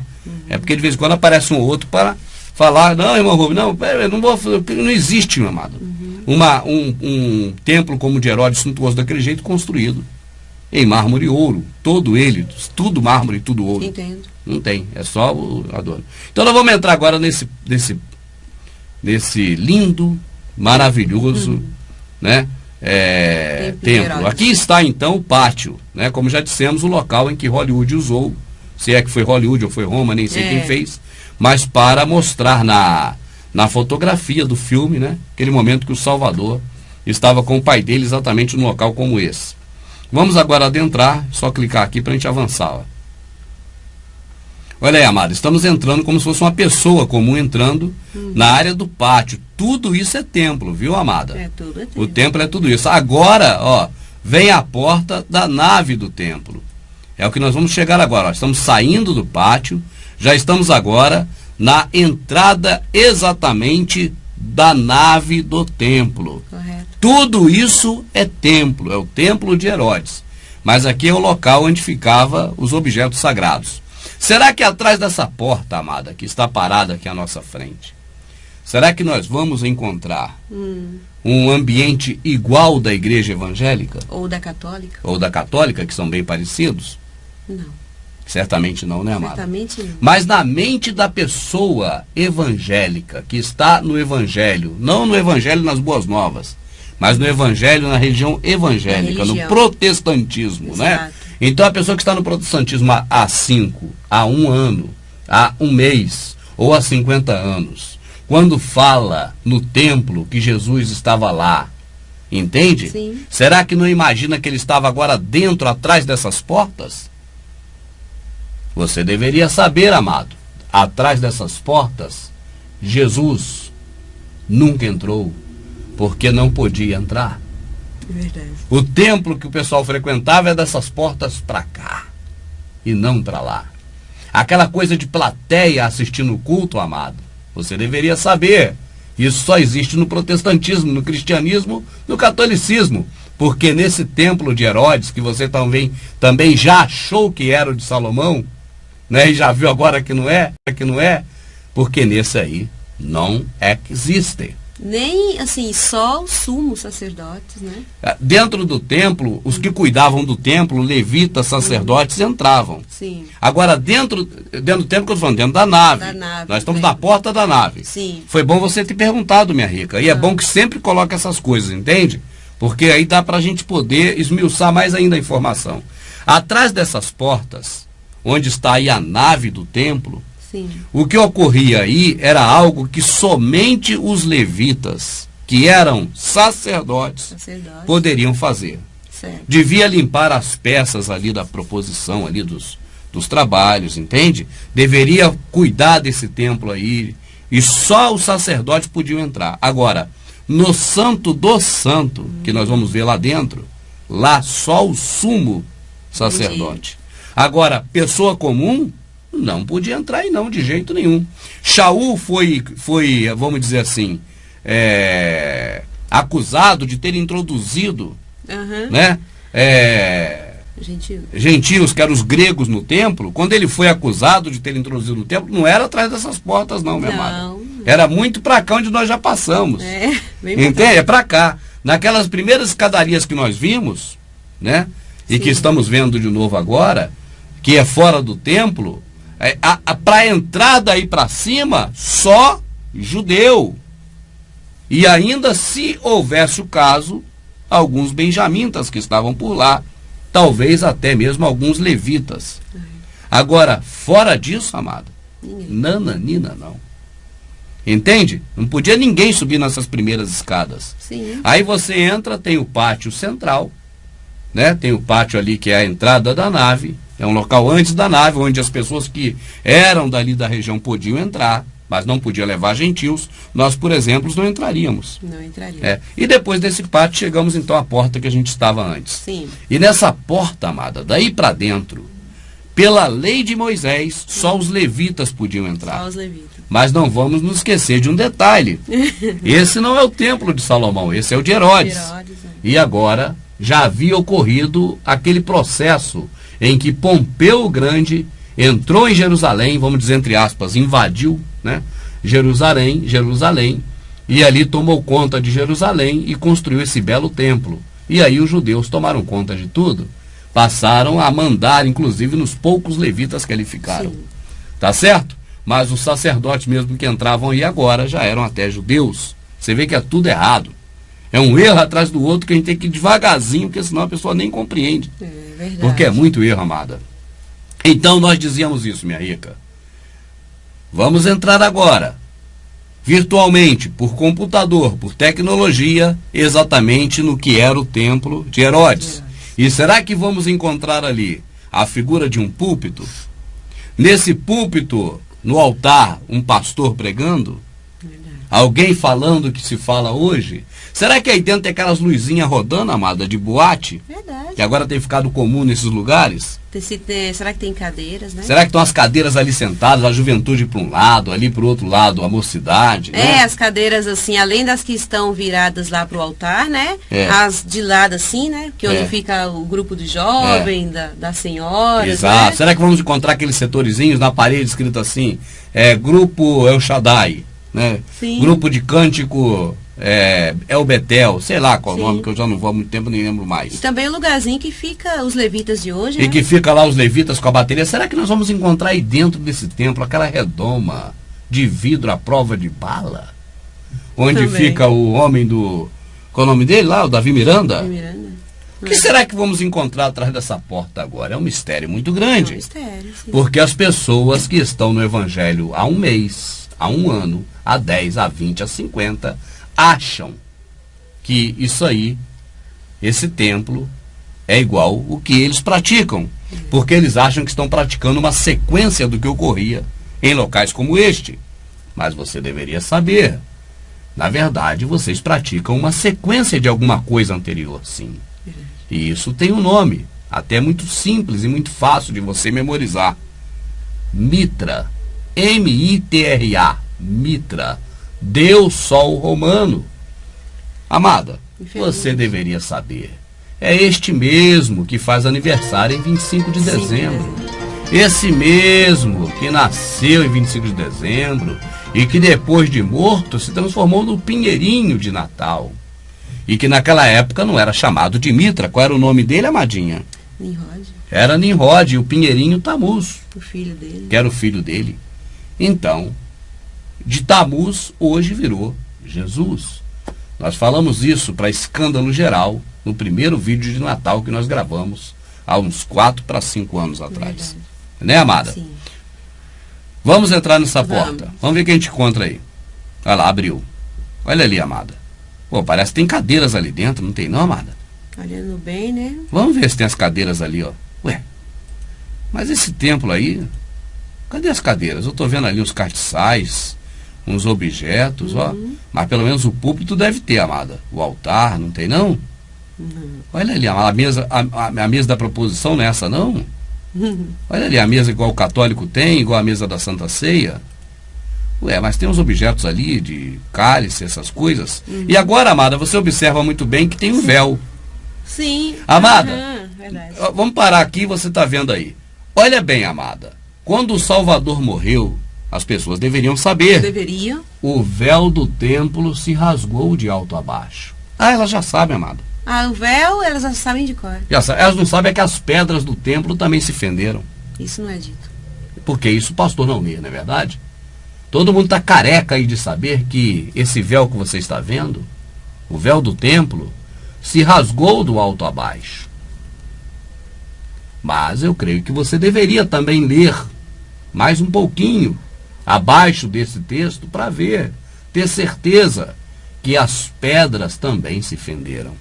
Speaker 2: É porque de vez em quando aparece um ou outro para falar, não, irmão Rubens, não, eu não vou, não existe, meu amado. Um templo como o de Herodes suntuoso daquele jeito construído em mármore e ouro, todo ele, tudo mármore e tudo ouro.
Speaker 3: Entendo.
Speaker 2: Não tem, é só o adorno. Então nós vamos entrar agora nesse lindo, maravilhoso, né, templo. Aqui está então o pátio, né, como já dissemos, o local em que Hollywood usou, se é que foi Hollywood ou foi Roma, nem sei quem fez, mas para mostrar na fotografia do filme, né, aquele momento que o Salvador estava com o pai dele exatamente num local como esse. Vamos agora adentrar, só clicar aqui para a gente avançar. Ó. Olha aí, amado, estamos entrando como se fosse uma pessoa comum entrando na área do pátio. Tudo isso é templo, viu, amada?
Speaker 3: Tudo é templo.
Speaker 2: O templo é tudo isso. Agora, ó, vem a porta da nave do templo. É o que nós vamos chegar agora. Ó. Estamos saindo do pátio, já estamos agora na entrada exatamente da nave do templo.
Speaker 3: Correto.
Speaker 2: Tudo isso é templo, é o templo de Herodes. Mas aqui é o local onde ficavam os objetos sagrados. Será que atrás dessa porta, amada, que está parada aqui à nossa frente, será que nós vamos encontrar um ambiente igual da igreja evangélica?
Speaker 3: Ou da católica?
Speaker 2: Ou da católica, que são bem parecidos?
Speaker 3: Não.
Speaker 2: Certamente não, né, amada?
Speaker 3: Certamente não.
Speaker 2: Mas na mente da pessoa evangélica, que está no evangelho, não no evangelho nas boas novas, mas no evangelho, na religião evangélica, no protestantismo,
Speaker 3: Exato.
Speaker 2: né? Então a pessoa que está no protestantismo há 5, há 1 ano, há 1 mês, ou há 50 anos, quando fala no templo que Jesus estava lá, entende?
Speaker 3: Sim.
Speaker 2: Será que não imagina que ele estava agora dentro, atrás dessas portas? Você deveria saber, amado, atrás dessas portas, Jesus nunca entrou, porque não podia entrar.
Speaker 3: Verdade.
Speaker 2: O templo que o pessoal frequentava é dessas portas para cá e não para lá. Aquela coisa de plateia assistindo o culto, amado, você deveria saber. Isso só existe no protestantismo, no cristianismo, no catolicismo. Porque nesse templo de Herodes, que você também já achou que era o de Salomão, né, e já viu agora que não é, porque nesse aí não existe.
Speaker 3: Nem, assim, só os sumos sacerdotes, né?
Speaker 2: Dentro do templo, os que cuidavam do templo, levitas, sacerdotes, entravam.
Speaker 3: Sim.
Speaker 2: Agora, dentro do templo, que eu estou falando, dentro da nave. Nós estamos na porta da nave.
Speaker 3: Sim.
Speaker 2: Foi bom você ter perguntado, minha rica. E é bom que sempre coloque essas coisas, entende? Porque aí dá para a gente poder esmiuçar mais ainda a informação. Atrás dessas portas, onde está aí a nave do templo,
Speaker 3: Sim.
Speaker 2: o que ocorria aí era algo que somente os levitas, que eram sacerdotes, poderiam fazer.
Speaker 3: Certo.
Speaker 2: Devia limpar as peças ali da proposição, ali dos trabalhos, entende? Deveria cuidar desse templo aí, e só os sacerdotes podiam entrar. Agora, no Santo do Santo, que nós vamos ver lá dentro, lá só o sumo sacerdote. Agora, pessoa comum não podia entrar aí não, de jeito nenhum. Shaul foi vamos dizer assim, acusado de ter introduzido, né, gentios, que eram os gregos no templo. Quando ele foi acusado de ter introduzido no templo, não era atrás dessas portas não, minha amada. Era muito para cá onde nós já passamos. Entende? É para cá. Naquelas primeiras escadarias que nós vimos, né, e que estamos vendo de novo agora, que é fora do templo, para entrar daí para cima, só judeu. E ainda, se houvesse o caso, alguns benjamitas que estavam por lá, talvez até mesmo alguns levitas. Agora, fora disso, amada, nananina não. Entende? Não podia ninguém subir nessas primeiras escadas.
Speaker 3: Sim.
Speaker 2: Aí você entra, tem o pátio central, né? Tem o pátio ali que é a entrada da nave. É um local antes da nave, onde as pessoas que eram dali da região podiam entrar, mas não podia levar gentios. Nós, por exemplo, não entraríamos.
Speaker 3: Não entraríamos.
Speaker 2: E depois desse pátio, chegamos então à porta que a gente estava antes.
Speaker 3: Sim.
Speaker 2: E nessa porta, amada, daí para dentro, pela lei de Moisés, só os levitas podiam entrar.
Speaker 3: Só os levitas.
Speaker 2: Mas não vamos nos esquecer de um detalhe. Esse não é o templo de Salomão, esse é o de Herodes. E agora já havia ocorrido aquele processo em que Pompeu o Grande entrou em Jerusalém, vamos dizer entre aspas, invadiu, né, Jerusalém, e ali tomou conta de Jerusalém e construiu esse belo templo. E aí os judeus tomaram conta de tudo, passaram a mandar, inclusive, nos poucos levitas que ali ficaram.
Speaker 3: Sim.
Speaker 2: Tá certo? Mas os sacerdotes mesmo que entravam aí agora já eram até judeus. Você vê que é tudo errado. É um erro atrás do outro que a gente tem que ir devagarzinho, porque senão a pessoa nem compreende.
Speaker 3: É verdade.
Speaker 2: Porque é muito erro, amada. Então nós dizíamos isso, minha rica. Vamos entrar agora, virtualmente, por computador, por tecnologia, exatamente no que era o templo de Herodes. E será que vamos encontrar ali a figura de um púlpito? Nesse púlpito, no altar, um pastor pregando? Alguém falando o que se fala hoje? Será que aí dentro tem aquelas luzinhas rodando, amada, de boate?
Speaker 3: Verdade.
Speaker 2: Que agora tem ficado comum nesses lugares?
Speaker 3: Será que tem cadeiras, né?
Speaker 2: Será que estão as cadeiras ali sentadas, a juventude para um lado, ali para o outro lado, a mocidade? Né?
Speaker 3: As cadeiras assim, além das que estão viradas lá pro altar, né? As de lado assim, né? Que onde fica o grupo do jovem, das senhoras.
Speaker 2: Exato.
Speaker 3: Né?
Speaker 2: Será que vamos encontrar aqueles setorizinhos na parede escrito assim, Grupo El Shaddai, né?
Speaker 3: Sim.
Speaker 2: Grupo de cântico El Betel, sei lá qual o
Speaker 3: Sim.
Speaker 2: nome, que eu já não vou há muito tempo, nem lembro
Speaker 3: E
Speaker 2: mais.
Speaker 3: também o lugarzinho que fica os levitas de hoje,
Speaker 2: E
Speaker 3: né?
Speaker 2: que fica lá os levitas com a bateria. Será que nós vamos encontrar aí dentro desse templo aquela redoma de vidro à prova de bala? Onde
Speaker 3: Também.
Speaker 2: fica o homem do... Qual é o nome dele lá? O Davi Miranda?
Speaker 3: Miranda.
Speaker 2: O que será que vamos encontrar atrás dessa porta agora? É um mistério muito grande.
Speaker 3: É um mistério, sim.
Speaker 2: Porque as pessoas que estão no Evangelho há um mês, há um ano, há 10, há 20, há 50, acham que isso aí, esse templo, é igual o que eles praticam. Porque eles acham que estão praticando uma sequência do que ocorria em locais como este. Mas você deveria saber, na verdade, vocês praticam uma sequência de alguma coisa anterior, sim. E isso tem um nome, até muito simples e muito fácil de você memorizar. Mitra. M-I-T-R-A. Mitra. Deus Sol Romano. Amada, você deveria saber. É este mesmo que faz aniversário em 25 de dezembro. Esse mesmo que nasceu em 25 de dezembro e que depois de morto se transformou no pinheirinho de Natal. E que naquela época não era chamado de Mitra. Qual era o nome dele, amadinha?
Speaker 3: Nimrod,
Speaker 2: Era Nimrod, e o pinheirinho Tamuz,
Speaker 3: o filho dele.
Speaker 2: que era o filho dele. Então, de Tamuz, hoje virou Jesus. Nós falamos isso para escândalo geral no primeiro vídeo de Natal que nós gravamos há uns 4 para 5 anos atrás.
Speaker 3: Verdade.
Speaker 2: Né, amada?
Speaker 3: Sim.
Speaker 2: Vamos entrar nessa
Speaker 3: Vamos.
Speaker 2: porta. Vamos ver o que a gente encontra aí. Olha lá, abriu. Olha ali, amada. Pô, parece que tem cadeiras ali dentro, não tem não, amada?
Speaker 3: Olhando bem, né?
Speaker 2: Vamos ver se tem as cadeiras ali, ó. Ué, mas esse templo aí, cadê as cadeiras? Eu tô vendo ali uns castiçais, uns objetos, ó. Mas pelo menos o púlpito deve ter, amada. O altar, não tem não? Olha ali, a mesa da proposição não é essa não? Olha ali, a mesa igual o católico tem, igual a mesa da Santa Ceia. Ué, mas tem uns objetos ali de cálice, essas coisas. E agora, amada, você observa muito bem que tem um véu.
Speaker 3: Sim.
Speaker 2: Amada,
Speaker 3: Verdade.
Speaker 2: vamos parar aqui, você está vendo aí. Olha bem, amada. Quando o Salvador morreu, as pessoas deveriam saber.
Speaker 3: Deveria.
Speaker 2: O véu do templo se rasgou de alto a baixo. Ah, elas já sabem, amada.
Speaker 3: O véu, elas já sabem de cor.
Speaker 2: Já sabem. Elas não sabem é que as pedras do templo também se fenderam.
Speaker 3: Isso não é dito.
Speaker 2: Porque isso o pastor não lê, não é verdade? Todo mundo está careca aí de saber que esse véu que você está vendo, o véu do templo, se rasgou do alto a baixo. Mas eu creio que você deveria também ler mais um pouquinho abaixo desse texto para ver, ter certeza que as pedras também se fenderam.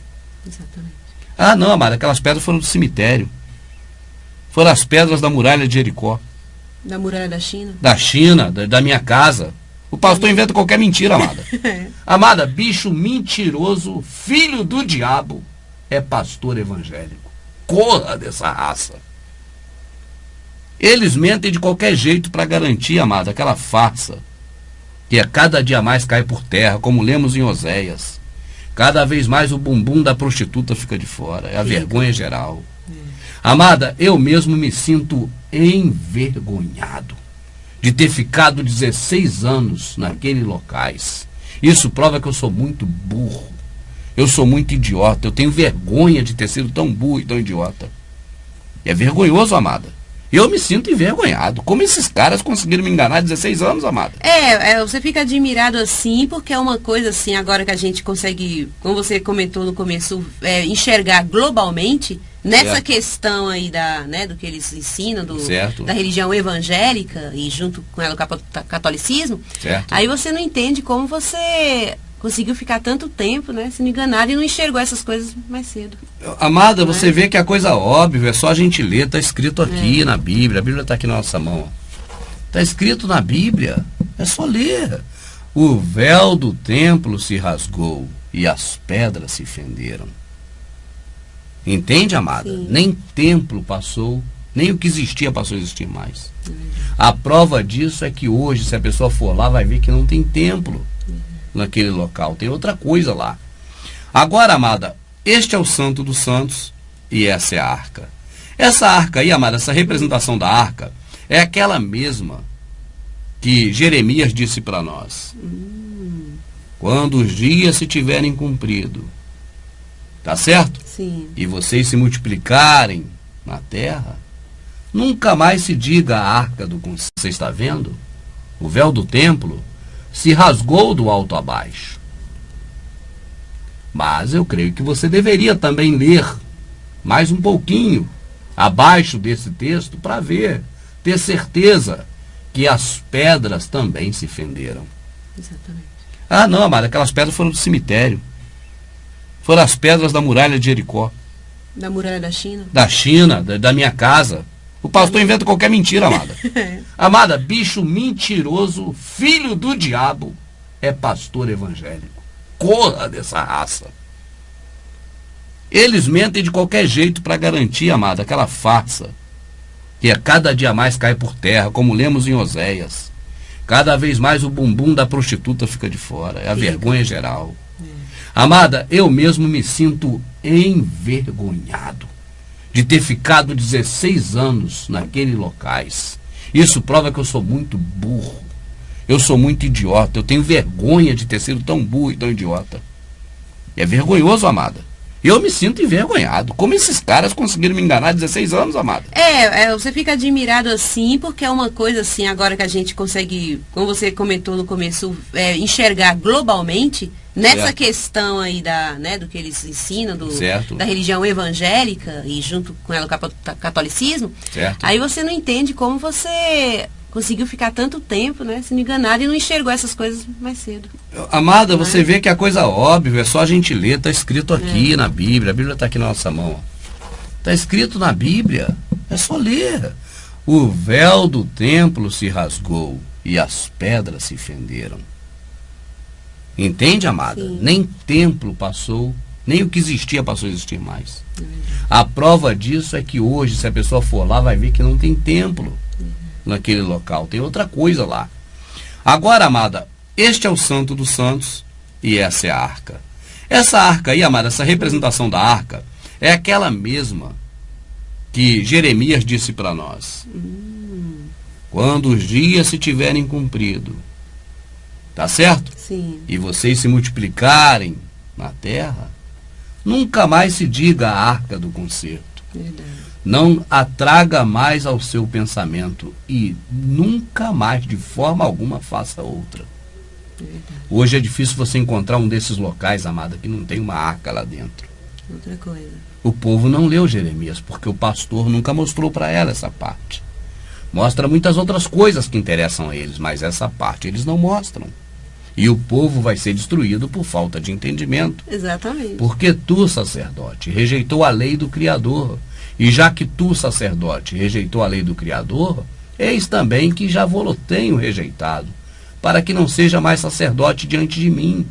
Speaker 3: Exatamente.
Speaker 2: Ah, não, amada, aquelas pedras foram do cemitério. Foram as pedras da muralha de Jericó.
Speaker 3: Da muralha da China.
Speaker 2: Da China, da minha casa. O pastor inventa qualquer mentira, amada. Amada, bicho mentiroso, filho do diabo, é pastor evangélico. Corra dessa raça. Eles mentem de qualquer jeito para garantir, amada, aquela farsa que cada dia mais cai por terra, como lemos em Oséias. Cada vez mais o bumbum da prostituta fica de fora. É a vergonha geral. Amada, eu mesmo me sinto envergonhado de ter ficado 16 anos naqueles locais. Isso prova que eu sou muito burro. Eu sou muito idiota. Eu tenho vergonha de ter sido tão burro e tão idiota. É vergonhoso, amada. Eu me sinto envergonhado. Como esses caras conseguiram me enganar 16 anos, amada?
Speaker 3: Você fica admirado assim, porque é uma coisa assim, agora que a gente consegue, como você comentou no começo, enxergar globalmente, nessa
Speaker 2: certo.
Speaker 3: questão aí do que eles ensinam,
Speaker 2: Certo.
Speaker 3: da religião evangélica, e junto com ela o catolicismo,
Speaker 2: Certo.
Speaker 3: aí você não entende como você conseguiu ficar tanto tempo, né, sendo enganado e não enxergou essas coisas mais cedo.
Speaker 2: Amada, você vê que a coisa óbvia, é só a gente ler, está escrito aqui na Bíblia. A Bíblia está aqui na nossa mão. Está escrito na Bíblia, é só ler. O véu do templo se rasgou e as pedras se fenderam. Entende, amada?
Speaker 3: Sim.
Speaker 2: Nem templo passou, nem o que existia passou a existir mais. A prova disso é que hoje, se a pessoa for lá, vai ver que não tem templo naquele local. Tem outra coisa lá. Agora, amada, este é o Santo dos Santos e essa é a arca. Essa arca aí, amada, essa representação da arca é aquela mesma que Jeremias disse para nós. Quando os dias se tiverem cumprido, tá certo?
Speaker 3: Sim.
Speaker 2: E vocês se multiplicarem na terra, nunca mais se diga a arca do que você está vendo. O véu do templo se rasgou do alto a baixo. Mas eu creio que você deveria também ler mais um pouquinho abaixo desse texto para ver, ter certeza que as pedras também se fenderam.
Speaker 3: Exatamente.
Speaker 2: Ah, não, amada, aquelas pedras foram do cemitério. Foram as pedras da muralha de Jericó.
Speaker 3: Da muralha da China?
Speaker 2: Da China, da minha casa. O pastor inventa qualquer mentira, amada. Amada, bicho mentiroso, filho do diabo, é pastor evangélico. Corra dessa raça. Eles mentem de qualquer jeito para garantir, amada, aquela farsa que cada dia mais cai por terra, como lemos em Oséias. Cada vez mais o bumbum da prostituta fica de fora. É a vergonha geral. Amada, eu mesmo me sinto envergonhado de ter ficado 16 anos naqueles locais. Isso prova que eu sou muito burro. Eu sou muito idiota. Eu tenho vergonha de ter sido tão burro e tão idiota. É vergonhoso, amada. Eu me sinto envergonhado. Como esses caras conseguiram me enganar 16 anos, amada?
Speaker 3: Você fica admirado assim, porque é uma coisa assim, agora que a gente consegue, como você comentou no começo, enxergar globalmente, nessa
Speaker 2: certo.
Speaker 3: questão aí do que eles ensinam,
Speaker 2: certo.
Speaker 3: da religião evangélica, e junto com ela o catolicismo,
Speaker 2: certo.
Speaker 3: aí você não entende como você conseguiu ficar tanto tempo, né, sendo enganado e não enxergou essas coisas mais cedo.
Speaker 2: Amada, você vê que a coisa óbvia, é só a gente ler, está escrito aqui na Bíblia. A Bíblia está aqui na nossa mão. Está escrito na Bíblia, é só ler. O véu do templo se rasgou e as pedras se fenderam. Entende, amada?
Speaker 3: Sim.
Speaker 2: Nem templo passou, nem o que existia passou a existir mais. A prova disso é que hoje, se a pessoa for lá, vai ver que não tem templo naquele local. Tem outra coisa lá. Agora, amada, este é o Santo dos Santos e essa é a arca. Essa arca aí, amada, essa representação da arca é aquela mesma que Jeremias disse para nós. Quando os dias se tiverem cumprido, tá certo?
Speaker 3: Sim.
Speaker 2: E vocês se multiplicarem na terra, nunca mais se diga a arca do concerto.
Speaker 3: Verdade.
Speaker 2: Não a traga mais ao seu pensamento e nunca mais, de forma alguma, faça outra.
Speaker 3: Verdade.
Speaker 2: Hoje é difícil você encontrar um desses locais, amada, que não tem uma arca lá dentro.
Speaker 3: Outra coisa.
Speaker 2: O povo não leu Jeremias, porque o pastor nunca mostrou para ela essa parte. Mostra muitas outras coisas que interessam a eles, mas essa parte eles não mostram. E o povo vai ser destruído por falta de entendimento.
Speaker 3: Exatamente.
Speaker 2: Porque tu, sacerdote, rejeitou a lei do Criador. E já que tu, sacerdote, rejeitou a lei do Criador, eis também que já vou-lo tenho rejeitado, para que não seja mais sacerdote diante de mim.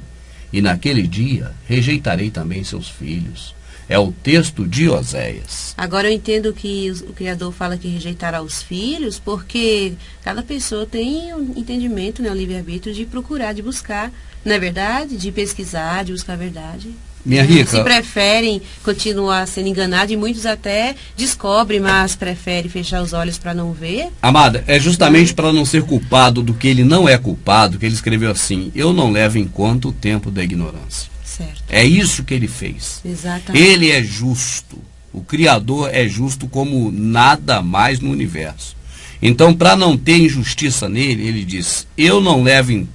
Speaker 2: E naquele dia rejeitarei também seus filhos. É o texto de Oséias.
Speaker 3: Agora eu entendo que o Criador fala que rejeitará os filhos, porque cada pessoa tem um entendimento, né, o livre-arbítrio de procurar, de buscar, não é verdade? De pesquisar, de buscar a verdade.
Speaker 2: Minha rica.
Speaker 3: Se preferem continuar sendo enganados, e muitos até descobrem, mas preferem fechar os olhos para não ver.
Speaker 2: Amada, é justamente para não ser culpado do que ele não é culpado que ele escreveu assim: eu não levo em conta o tempo da ignorância.
Speaker 3: Certo.
Speaker 2: É isso que ele fez.
Speaker 3: Exatamente.
Speaker 2: Ele é justo. O Criador é justo como nada mais no universo. Então, para não ter injustiça nele, ele diz: eu não levo em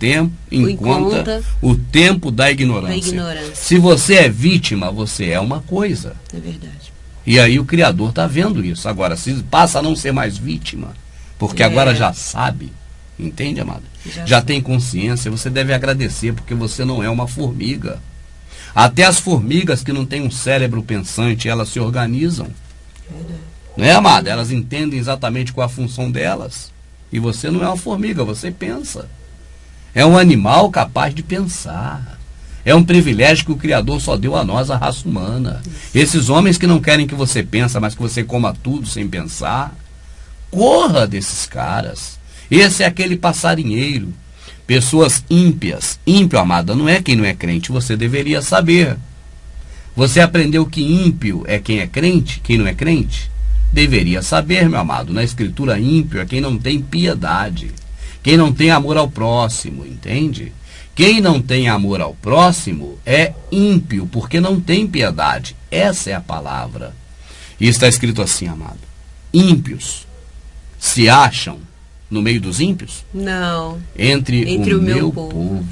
Speaker 2: conta o tempo da ignorância. Se você é vítima, você é uma coisa.
Speaker 3: É verdade.
Speaker 2: E aí o Criador está vendo isso. Agora, se passa a não ser mais vítima, porque agora já sabe, entende, amada? Já tem consciência, você deve agradecer, porque você não é uma formiga. Até as formigas que não têm um cérebro pensante, elas se organizam. Não é, amada? Elas entendem exatamente qual a função delas. E você não é uma formiga, você pensa. É um animal capaz de pensar. É um privilégio que o Criador só deu a nós, a raça humana. Esses homens que não querem que você pense, mas que você coma tudo sem pensar, corra desses caras. Esse é aquele passarinheiro. Pessoas ímpias. Ímpio, amada, não é quem não é crente, você deveria saber. Você aprendeu que ímpio é quem é crente, quem não é crente? Deveria saber, meu amado. Na Escritura, ímpio é quem não tem piedade, quem não tem amor ao próximo, entende? Quem não tem amor ao próximo é ímpio, porque não tem piedade. Essa é a palavra. E está escrito assim, amado: ímpios se acham no meio dos ímpios?
Speaker 3: Não.
Speaker 2: Entre o meu povo.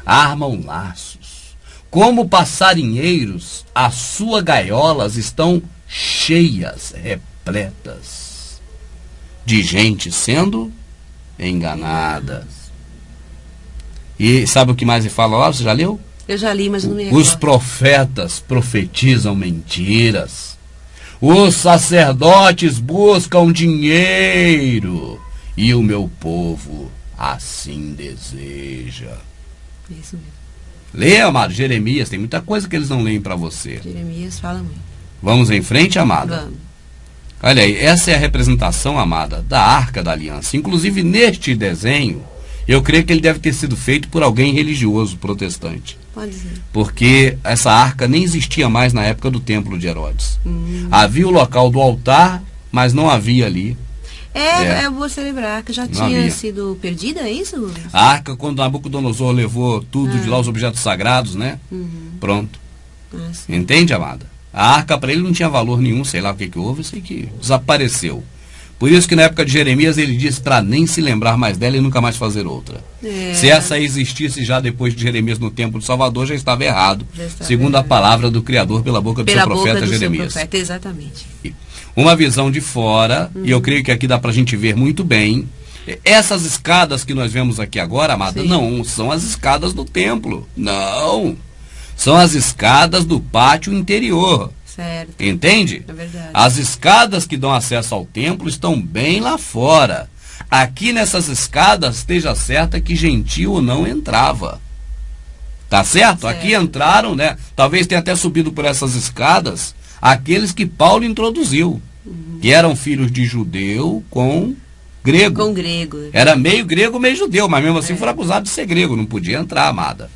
Speaker 2: Armam laços. Como passarinheiros, as suas gaiolas estão cheias, repletas de gente sendo enganada. E sabe o que mais ele fala lá? Você já leu?
Speaker 3: Eu já li, mas não me recordo.
Speaker 2: Os profetas profetizam mentiras. Os sacerdotes buscam dinheiro. E o meu povo assim deseja.
Speaker 3: Isso mesmo.
Speaker 2: Lê, amado, Jeremias. Tem muita coisa que eles não leem para você.
Speaker 3: Jeremias fala muito.
Speaker 2: Vamos em frente, amada?
Speaker 3: Vamos.
Speaker 2: Olha aí, essa é a representação, amada, da Arca da Aliança. Inclusive, neste desenho, eu creio que ele deve ter sido feito por alguém religioso, protestante.
Speaker 3: Pode ser.
Speaker 2: Porque essa arca nem existia mais na época do Templo de Herodes. Havia o local do altar, mas não havia ali.
Speaker 3: É bom você lembrar que já
Speaker 2: Não
Speaker 3: tinha
Speaker 2: havia.
Speaker 3: sido perdida, é isso?
Speaker 2: A arca, quando Nabucodonosor levou tudo de lá, os objetos sagrados, né? Pronto.
Speaker 3: Sim.
Speaker 2: Entende, amada? A arca para ele não tinha valor nenhum, sei lá o que houve, eu sei que desapareceu. Por isso que na época de Jeremias ele disse para nem se lembrar mais dela e nunca mais fazer outra. Se essa existisse já depois de Jeremias no Templo de Salvador, já estava errado, segundo a palavra do Criador pela boca do seu profeta Jeremias.
Speaker 3: Seu profeta, exatamente.
Speaker 2: Uma visão de fora, e eu creio que aqui dá para a gente ver muito bem. Essas escadas que nós vemos aqui agora, amada, não são as escadas do templo. Não. São as escadas do pátio interior.
Speaker 3: Certo.
Speaker 2: Entende?
Speaker 3: É verdade.
Speaker 2: As escadas que dão acesso ao templo estão bem lá fora. Aqui nessas escadas, esteja certa que gentil não entrava. Tá certo? Aqui entraram, né? Talvez tenha até subido por essas escadas aqueles que Paulo introduziu, que eram filhos de judeu com grego.
Speaker 3: Com grego.
Speaker 2: Era meio grego, meio judeu, mas mesmo assim foram acusados de ser grego, não podia entrar, amada.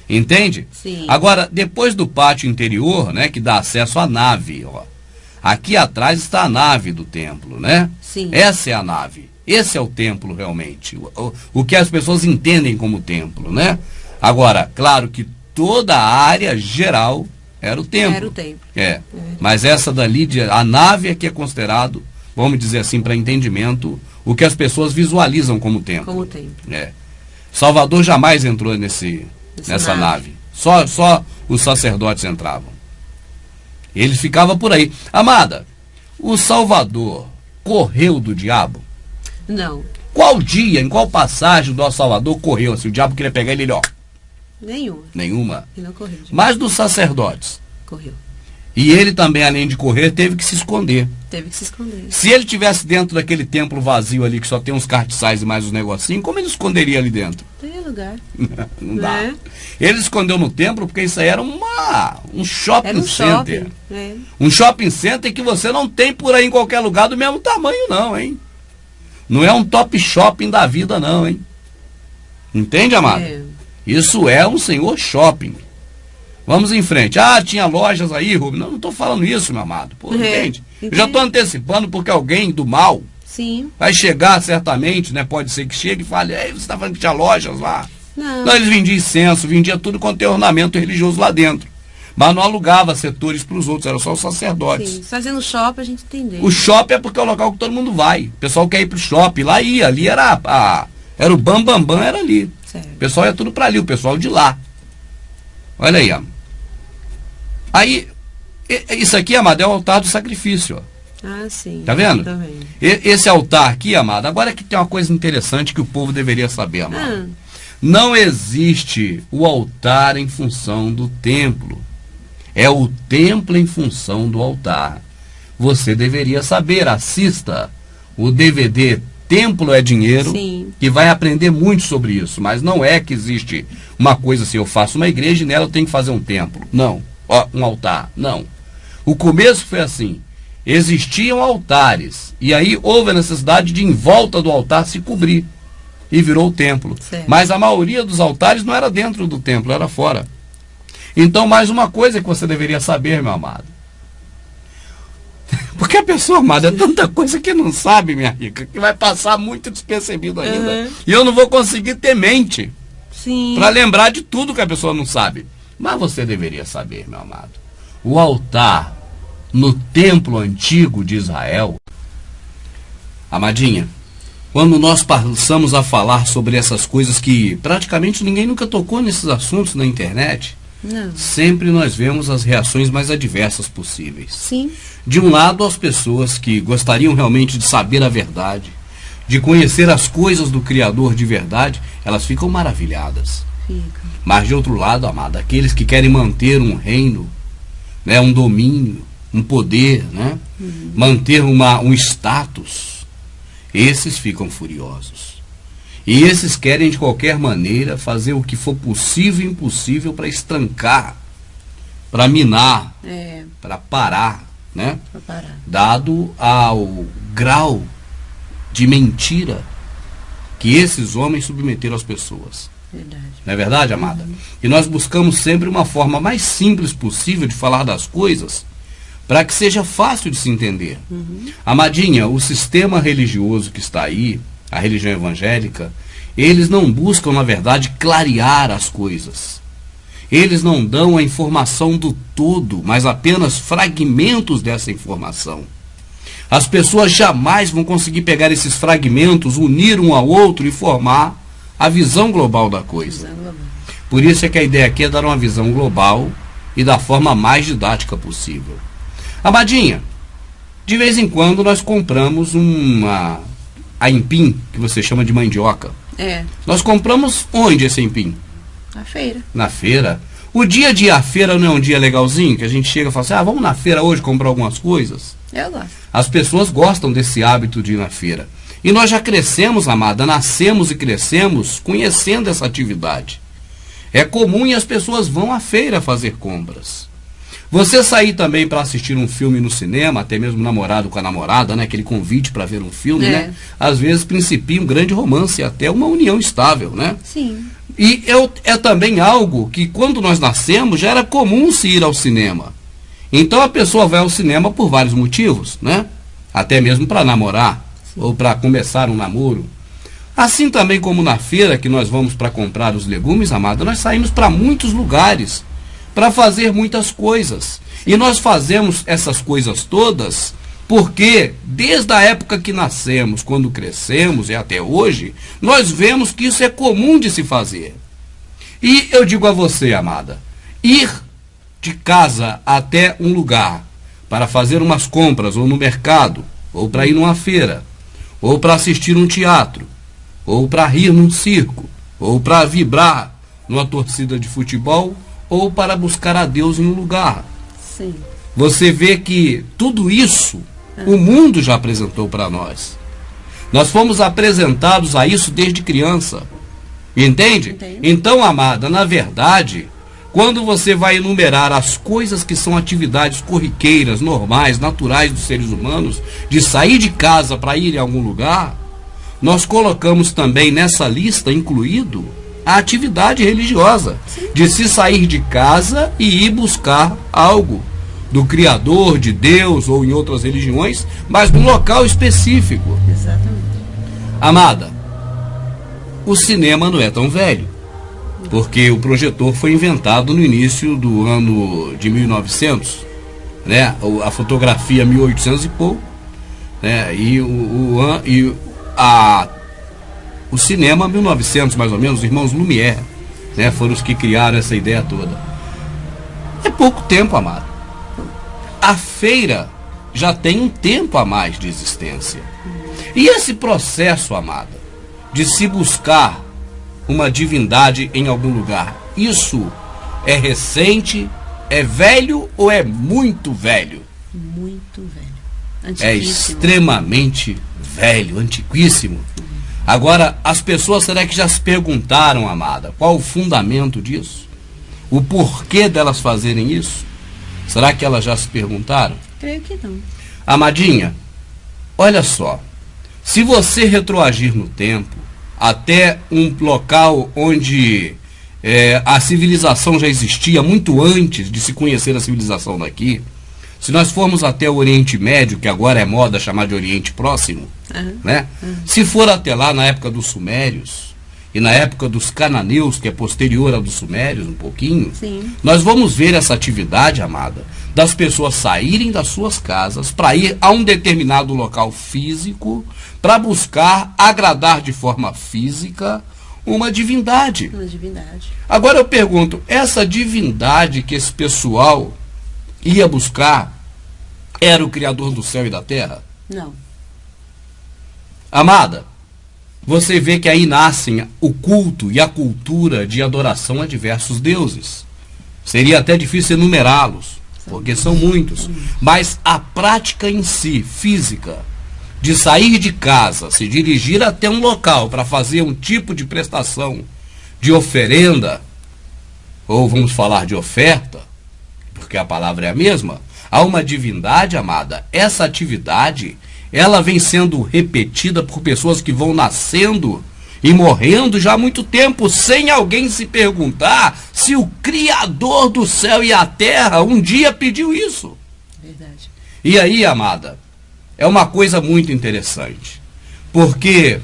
Speaker 2: Entende?
Speaker 3: Sim.
Speaker 2: Agora, depois do pátio interior, né, que dá acesso à nave, ó. Aqui atrás está a nave do templo, né?
Speaker 3: Sim.
Speaker 2: Essa é a nave. Esse é o templo realmente. O que as pessoas entendem como templo, né? Agora, claro que toda a área geral era o templo.
Speaker 3: Era o templo.
Speaker 2: Mas essa dali, a nave é que é considerado, vamos dizer assim, para entendimento, o que as pessoas visualizam como templo.
Speaker 3: Como templo.
Speaker 2: Salvador jamais entrou nessa nave. Só os sacerdotes entravam. Eles ficavam por aí. Amada, o Salvador correu do diabo?
Speaker 3: Não.
Speaker 2: Qual dia, em qual passagem do nosso Salvador correu? Assim, o diabo queria pegar ele, ó. Nenhuma.
Speaker 3: Ele não correu.
Speaker 2: Mas dos sacerdotes?
Speaker 3: Correu.
Speaker 2: E ele também, além de correr, teve que se esconder.
Speaker 3: Teve que se esconder.
Speaker 2: Se ele tivesse dentro daquele templo vazio ali, que só tem uns cartiçais e mais uns negocinhos, como ele esconderia ali dentro?
Speaker 3: Tem lugar.
Speaker 2: Não dá. Ele escondeu no templo porque isso aí era um shopping center. Um shopping center que você não tem por aí em qualquer lugar do mesmo tamanho, não, hein? Não é um top shopping da vida, não, hein? Entende, amado? Isso é um senhor shopping. Vamos em frente. Ah, tinha lojas aí, Rubens. Não estou falando isso, meu amado. Pô, entende? Eu já estou antecipando porque alguém do mal
Speaker 3: Sim.
Speaker 2: vai chegar certamente, né? Pode ser que chegue e fale, ei, você está falando que tinha lojas lá?
Speaker 3: Não.
Speaker 2: Não, eles vendiam incenso, vendiam tudo quanto tem ornamento religioso lá dentro. Mas não alugava setores para os outros, era só os sacerdotes.
Speaker 3: Sim. Fazendo shopping a gente entendeu.
Speaker 2: O shopping é porque é o local que todo mundo vai. O pessoal quer ir pro shopping, lá ia, ali era era o bam, era ali.
Speaker 3: Certo.
Speaker 2: O pessoal ia tudo para ali, o pessoal de lá. Olha aí, ó. Aí, isso aqui, amado, é o altar do sacrifício, ó.
Speaker 3: Ah, sim.
Speaker 2: Tá vendo?
Speaker 3: Tá vendo.
Speaker 2: Esse altar aqui, amado, agora que tem uma coisa interessante que o povo deveria saber, amado.
Speaker 3: Ah,
Speaker 2: Não existe o altar em função do templo. É o templo em função do altar. Você deveria saber, assista o DVD Templo é Dinheiro,
Speaker 3: sim.
Speaker 2: que vai aprender muito sobre isso. Mas não é que existe uma coisa assim, eu faço uma igreja e nela eu tenho que fazer um templo. Não. Ó, um altar. Não. O começo foi assim. Existiam altares. E aí houve a necessidade de, em volta do altar, se cobrir. E virou o templo.
Speaker 3: Certo.
Speaker 2: Mas a maioria dos altares não era dentro do templo, era fora. Então, mais uma coisa que você deveria saber, meu amado. Porque a pessoa, amada, é tanta coisa que não sabe, minha rica, que vai passar muito despercebido ainda.
Speaker 3: Uhum.
Speaker 2: E eu não vou conseguir ter mente
Speaker 3: sim.
Speaker 2: para lembrar de tudo que a pessoa não sabe. Mas você deveria saber, meu amado. O altar no templo antigo de Israel, amadinha, quando nós passamos a falar sobre essas coisas que praticamente ninguém nunca tocou nesses assuntos na internet,
Speaker 3: Não.
Speaker 2: sempre nós vemos as reações mais adversas possíveis.
Speaker 3: Sim.
Speaker 2: De um lado, as pessoas que gostariam realmente de saber a verdade, de conhecer as coisas do Criador de verdade, elas ficam maravilhadas.
Speaker 3: Fica.
Speaker 2: Mas de outro lado, amada, aqueles que querem manter um reino, né, um domínio, um poder, né, manter um status, esses ficam furiosos. E esses querem de qualquer maneira fazer o que for possível e impossível para estancar, para minar,
Speaker 3: É,
Speaker 2: para parar, né?
Speaker 3: pra parar.
Speaker 2: Dado ao grau de mentira que esses homens submeteram às pessoas.
Speaker 3: Verdade.
Speaker 2: Não é verdade, amada? E nós buscamos sempre uma forma mais simples possível de falar das coisas para que seja fácil de se entender. Amadinha, o sistema religioso que está aí, a religião evangélica, eles não buscam, na verdade, clarear as coisas. Eles não dão a informação do todo, mas apenas fragmentos dessa informação. As pessoas jamais vão conseguir pegar esses fragmentos, unir um ao outro e formar a visão global da coisa. Por isso é que a ideia aqui é dar uma visão global e da forma mais didática possível. Amadinha, de vez em quando nós compramos a empim, que você chama de mandioca.
Speaker 3: É,
Speaker 2: Nós compramos onde esse empim?
Speaker 3: a feira.
Speaker 2: Na feira. O dia de ir à feira não é um dia legalzinho? Que a gente chega e fala assim, vamos na feira hoje comprar algumas coisas?
Speaker 3: Eu gosto.
Speaker 2: As pessoas gostam desse hábito de ir na feira. E nós já crescemos, amada, nascemos e crescemos conhecendo essa atividade. É comum e as pessoas vão à feira fazer compras. Você sair também para assistir um filme no cinema, até mesmo namorado com a namorada, né? Aquele convite para ver um filme, né? Às vezes principia um grande romance, até uma união estável, né?
Speaker 3: Sim.
Speaker 2: E é também algo que quando nós nascemos já era comum se ir ao cinema. Então a pessoa vai ao cinema por vários motivos, né? Até mesmo para namorar, ou para começar um namoro. Assim também como na feira que nós vamos para comprar os legumes, amada, nós saímos para muitos lugares para fazer muitas coisas. E nós fazemos essas coisas todas porque desde a época que nascemos, quando crescemos e até hoje, nós vemos que isso é comum de se fazer. E eu digo a você, amada, ir de casa até um lugar para fazer umas compras, ou no mercado, ou para ir numa feira, ou para assistir um teatro, ou para rir num circo, ou para vibrar numa torcida de futebol, ou para buscar a Deus em um lugar.
Speaker 3: Sim.
Speaker 2: Você vê que tudo isso o mundo já apresentou para nós. Nós fomos apresentados a isso desde criança. Entende?
Speaker 3: Entendo.
Speaker 2: Então, amada, na verdade, quando você vai enumerar as coisas que são atividades corriqueiras, normais, naturais dos seres humanos, de sair de casa para ir em algum lugar, nós colocamos também nessa lista incluído a atividade religiosa, de se sair de casa e ir buscar algo do Criador, de Deus ou em outras religiões, mas num local específico.
Speaker 3: Exatamente.
Speaker 2: Amada, o cinema não é tão velho, porque o projetor foi inventado no início do ano de 1900, né? A fotografia 1800 e pouco, né? E o cinema 1900 mais ou menos, os irmãos Lumière, né? Foram os que criaram essa ideia toda. É pouco tempo, amado. A feira já tem um tempo a mais de existência. E esse processo, amada, de se buscar uma divindade em algum lugar, isso é recente, é velho ou é muito velho?
Speaker 3: Muito velho.
Speaker 2: É extremamente velho, antiquíssimo. Agora, as pessoas, será que já se perguntaram, amada, qual o fundamento disso? O porquê delas fazerem isso? Será que elas já se perguntaram?
Speaker 3: Creio que não.
Speaker 2: Amadinha, olha só. Se você retroagir no tempo, até um local onde a civilização já existia muito antes de se conhecer a civilização daqui, se nós formos até o Oriente Médio, que agora é moda chamar de Oriente Próximo, né? Se for até lá na época dos Sumérios e na época dos Cananeus, que é posterior ao dos Sumérios um pouquinho,
Speaker 3: sim,
Speaker 2: nós vamos ver essa atividade, amada, das pessoas saírem das suas casas para ir a um determinado local físico para buscar agradar de forma física uma divindade.
Speaker 3: Uma divindade.
Speaker 2: Agora eu pergunto, essa divindade que esse pessoal ia buscar era o Criador do céu e da terra?
Speaker 3: Não.
Speaker 2: Amada, você vê que aí nascem o culto e a cultura de adoração a diversos deuses. Seria até difícil enumerá-los, porque são muitos. Mas a prática em si, física, de sair de casa, se dirigir até um local para fazer um tipo de prestação de oferenda, ou vamos falar de oferta, porque a palavra é a mesma, a uma divindade, amada, essa atividade, ela vem sendo repetida por pessoas que vão nascendo e morrendo já há muito tempo, sem alguém se perguntar se o Criador do céu e a terra um dia pediu isso.
Speaker 3: Verdade.
Speaker 2: E aí, amada, é uma coisa muito interessante, porque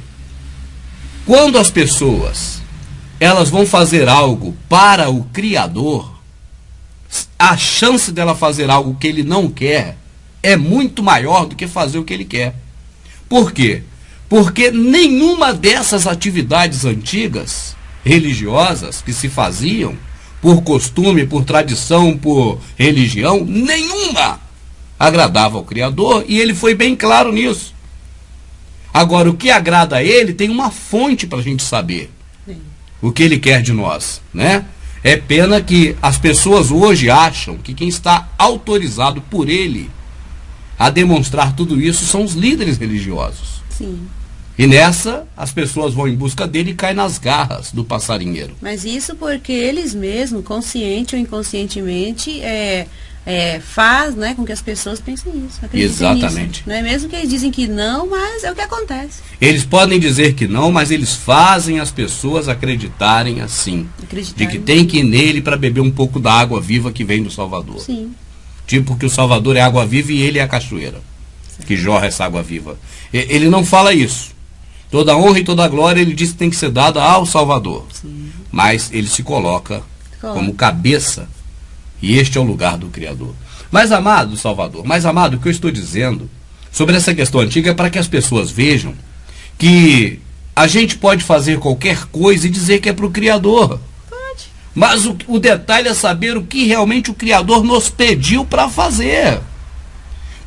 Speaker 2: quando as pessoas elas vão fazer algo para o Criador, a chance dela fazer algo que ele não quer é muito maior do que fazer o que ele quer. Por quê? Porque nenhuma dessas atividades antigas, religiosas, que se faziam por costume, por tradição, por religião, nenhuma agradava ao Criador, e ele foi bem claro nisso. Agora, o que agrada a ele tem uma fonte para a gente saber.
Speaker 3: Sim.
Speaker 2: O que ele quer de nós, né? É pena que as pessoas hoje acham que quem está autorizado por ele a demonstrar tudo isso são os líderes religiosos.
Speaker 3: Sim.
Speaker 2: E nessa, as pessoas vão em busca dele e caem nas garras do passarinheiro.
Speaker 3: Mas isso porque eles mesmos, consciente ou inconscientemente, faz, né, com que as pessoas pensem nisso.
Speaker 2: Exatamente.
Speaker 3: Nisso. Não é mesmo que eles dizem que não, mas é o que acontece.
Speaker 2: Eles podem dizer que não, mas eles fazem as pessoas acreditarem assim. De que tem que ir nele para beber um pouco da água viva que vem do Salvador.
Speaker 3: Sim.
Speaker 2: Tipo que o Salvador é água viva e ele é a cachoeira, certo, que jorra essa água viva. Ele não fala isso. Toda honra e toda glória ele diz que tem que ser dada ao Salvador.
Speaker 3: Sim.
Speaker 2: Mas ele se coloca como cabeça. E este é o lugar do Criador. Mas amado Salvador, mais amado, o que eu estou dizendo sobre essa questão antiga é para que as pessoas vejam que a gente pode fazer qualquer coisa e dizer que é para o Criador.
Speaker 3: Pode.
Speaker 2: Mas o detalhe é saber o que realmente o Criador nos pediu para fazer.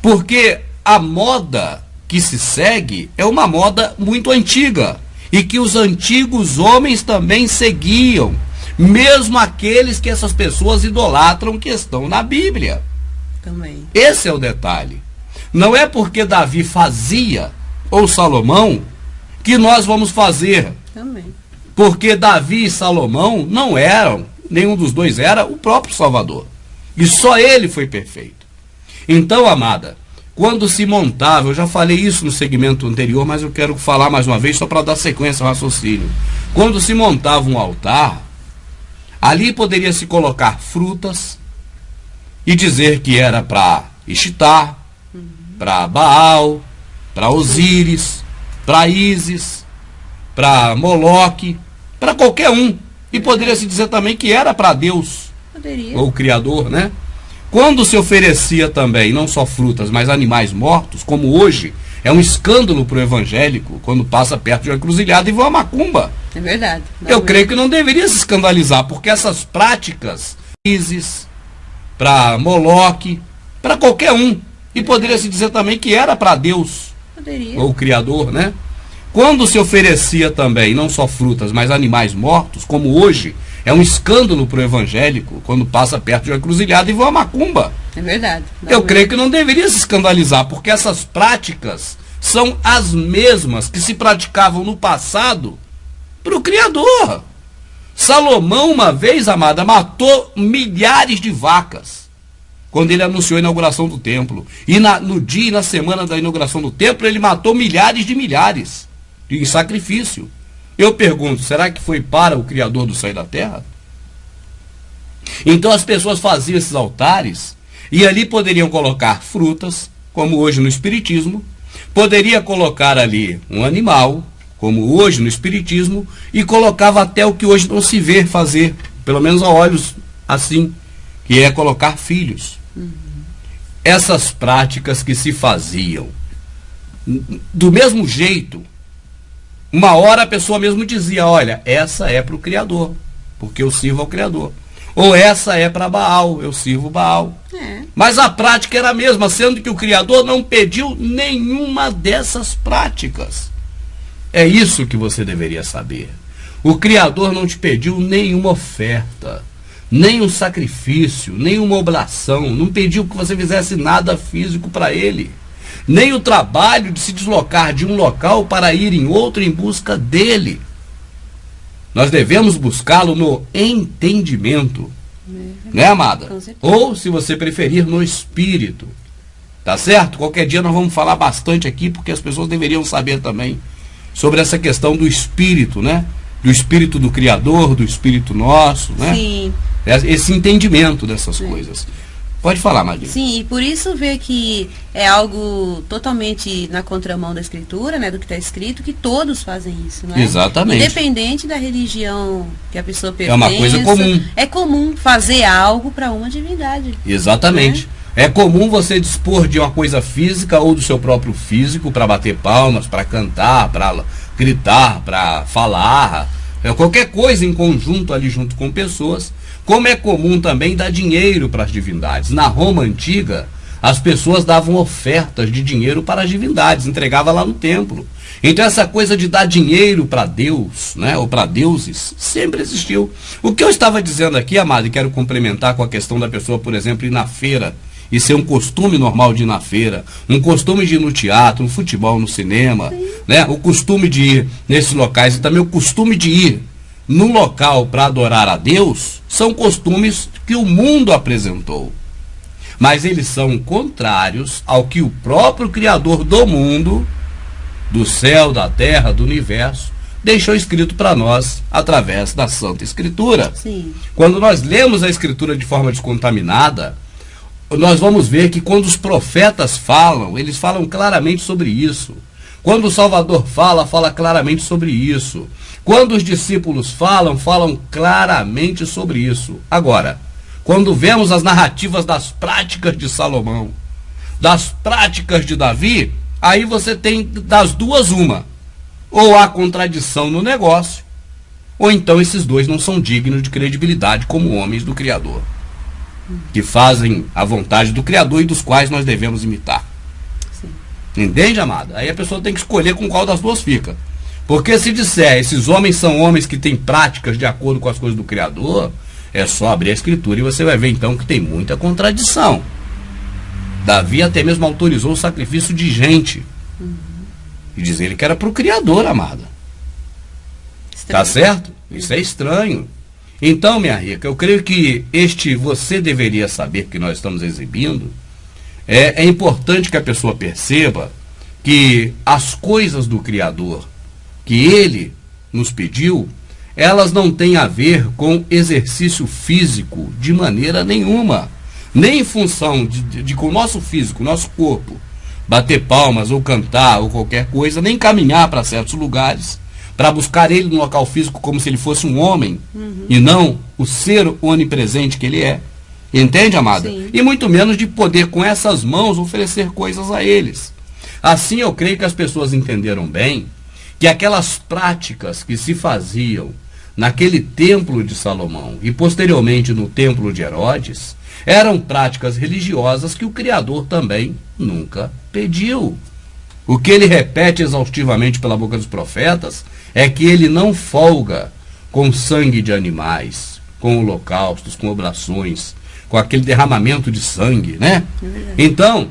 Speaker 2: Porque a moda que se segue é uma moda muito antiga e que os antigos homens também seguiam. Mesmo aqueles que essas pessoas idolatram que estão na Bíblia.
Speaker 3: Também.
Speaker 2: Esse é o detalhe. Não é porque Davi fazia, ou Salomão, que nós vamos fazer.
Speaker 3: Também. Porque
Speaker 2: Davi e Salomão não eram, nenhum dos dois era o próprio Salvador. E só ele foi perfeito. Então, amada, quando se montava, eu já falei isso no segmento anterior, mas eu quero falar mais uma vez só para dar sequência ao raciocínio. Quando se montava um altar, ali poderia se colocar frutas e dizer que era para Ixitá, para Baal, para Osíris, para Ísis, para Moloque, para qualquer um. E poderia se dizer também que era para Deus, ou o Criador, né? Quando se oferecia também, não só frutas, mas animais mortos, como hoje, é um escândalo para o evangélico, quando passa perto de uma encruzilhada e vê uma macumba.
Speaker 3: É verdade.
Speaker 2: Eu creio que não deveria se escandalizar, porque essas práticas, Ísis, para Moloque, para qualquer um, e poderia se dizer também que era para Deus, ou o Criador, né? Quando se oferecia também, não só frutas, mas animais mortos, como hoje, é um escândalo para o evangélico, quando passa perto de uma encruzilhada e vê uma macumba.
Speaker 3: É verdade.
Speaker 2: Eu creio que não deveria se escandalizar, porque essas práticas são as mesmas que se praticavam no passado para o Criador. Salomão, uma vez, amada, matou milhares de vacas quando ele anunciou a inauguração do templo. E no dia e na semana da inauguração do templo, ele matou milhares em sacrifício. Eu pergunto, será que foi para o Criador do céu e da terra? Então as pessoas faziam esses altares e ali poderiam colocar frutas, como hoje no Espiritismo, poderia colocar ali um animal, como hoje no Espiritismo, e colocava até o que hoje não se vê fazer, pelo menos a olhos assim, que é colocar filhos. Essas práticas que se faziam do mesmo jeito, uma hora a pessoa mesmo dizia, olha, essa é para o Criador, porque eu sirvo ao Criador. Ou essa é para Baal, eu sirvo Baal. Mas a prática era a mesma, sendo que o Criador não pediu nenhuma dessas práticas. É isso que você deveria saber. O Criador não te pediu nenhuma oferta, nem um sacrifício, nem uma oblação, não pediu que você fizesse nada físico para Ele. Nem o trabalho de se deslocar de um local para ir em outro em busca dele. Nós devemos buscá-lo no entendimento, né, amada? Ou, se você preferir, no espírito. Tá certo? Qualquer dia nós vamos falar bastante aqui, porque as pessoas deveriam saber também sobre essa questão do espírito, né? Do espírito do Criador, do espírito nosso, né?
Speaker 3: Sim.
Speaker 2: Esse entendimento dessas coisas. Pode falar, Maria.
Speaker 3: Sim, e por isso ver que é algo totalmente na contramão da Escritura, né, do que está escrito, que todos fazem isso, né?
Speaker 2: Exatamente.
Speaker 3: Independente da religião que a pessoa pertence.
Speaker 2: É uma coisa comum.
Speaker 3: É comum fazer algo para uma divindade.
Speaker 2: Exatamente. Né? É comum você dispor de uma coisa física ou do seu próprio físico para bater palmas, para cantar, para gritar, para falar, qualquer coisa em conjunto ali junto com pessoas. Como é comum também dar dinheiro para as divindades. Na Roma antiga, as pessoas davam ofertas de dinheiro para as divindades, entregava lá no templo. Então essa coisa de dar dinheiro para Deus, né, ou para deuses, sempre existiu. O que eu estava dizendo aqui, amado, e quero complementar com a questão da pessoa, por exemplo, ir na feira, e ser um costume normal de ir na feira, um costume de ir no teatro, no futebol, no cinema, né, o costume de ir nesses locais e também o costume de ir num local para adorar a Deus, são costumes que o mundo apresentou. Mas eles são contrários ao que o próprio Criador do mundo, do céu, da terra, do universo, deixou escrito para nós através da Santa Escritura.
Speaker 3: Sim.
Speaker 2: Quando nós lemos a Escritura de forma descontaminada, nós vamos ver que quando os profetas falam, eles falam claramente sobre isso. Quando o Salvador fala claramente sobre isso. Quando os discípulos falam claramente sobre isso. Agora, quando vemos as narrativas das práticas de Salomão, das práticas de Davi, aí você tem das duas uma. Ou há contradição no negócio, ou então esses dois não são dignos de credibilidade como homens do Criador, que fazem a vontade do Criador e dos quais nós devemos imitar.
Speaker 3: Sim.
Speaker 2: Entende, amada? Aí a pessoa tem que escolher com qual das duas fica. Porque se disser, esses homens são homens que têm práticas de acordo com as coisas do Criador, é só abrir a Escritura e você vai ver então que tem muita contradição. Davi até mesmo autorizou o sacrifício de gente. E diz ele que era para o Criador, amada. Tá certo? Isso é estranho. Então, minha rica, eu creio que você deveria saber que nós estamos exibindo é importante que a pessoa perceba que as coisas do Criador que ele nos pediu, elas não têm a ver com exercício físico de maneira nenhuma, nem em função com o nosso físico, nosso corpo, bater palmas ou cantar ou qualquer coisa, nem caminhar para certos lugares, para buscar ele no local físico como se ele fosse um homem, e não o ser onipresente que ele é. Entende, amada?
Speaker 3: Sim.
Speaker 2: E muito menos de poder com essas mãos oferecer coisas a eles. Assim eu creio que as pessoas entenderam bem que aquelas práticas que se faziam naquele templo de Salomão e posteriormente no templo de Herodes eram práticas religiosas que o Criador também nunca pediu. O que ele repete exaustivamente pela boca dos profetas é que ele não folga com sangue de animais, com holocaustos, com oblações, com aquele derramamento de sangue, né? Então,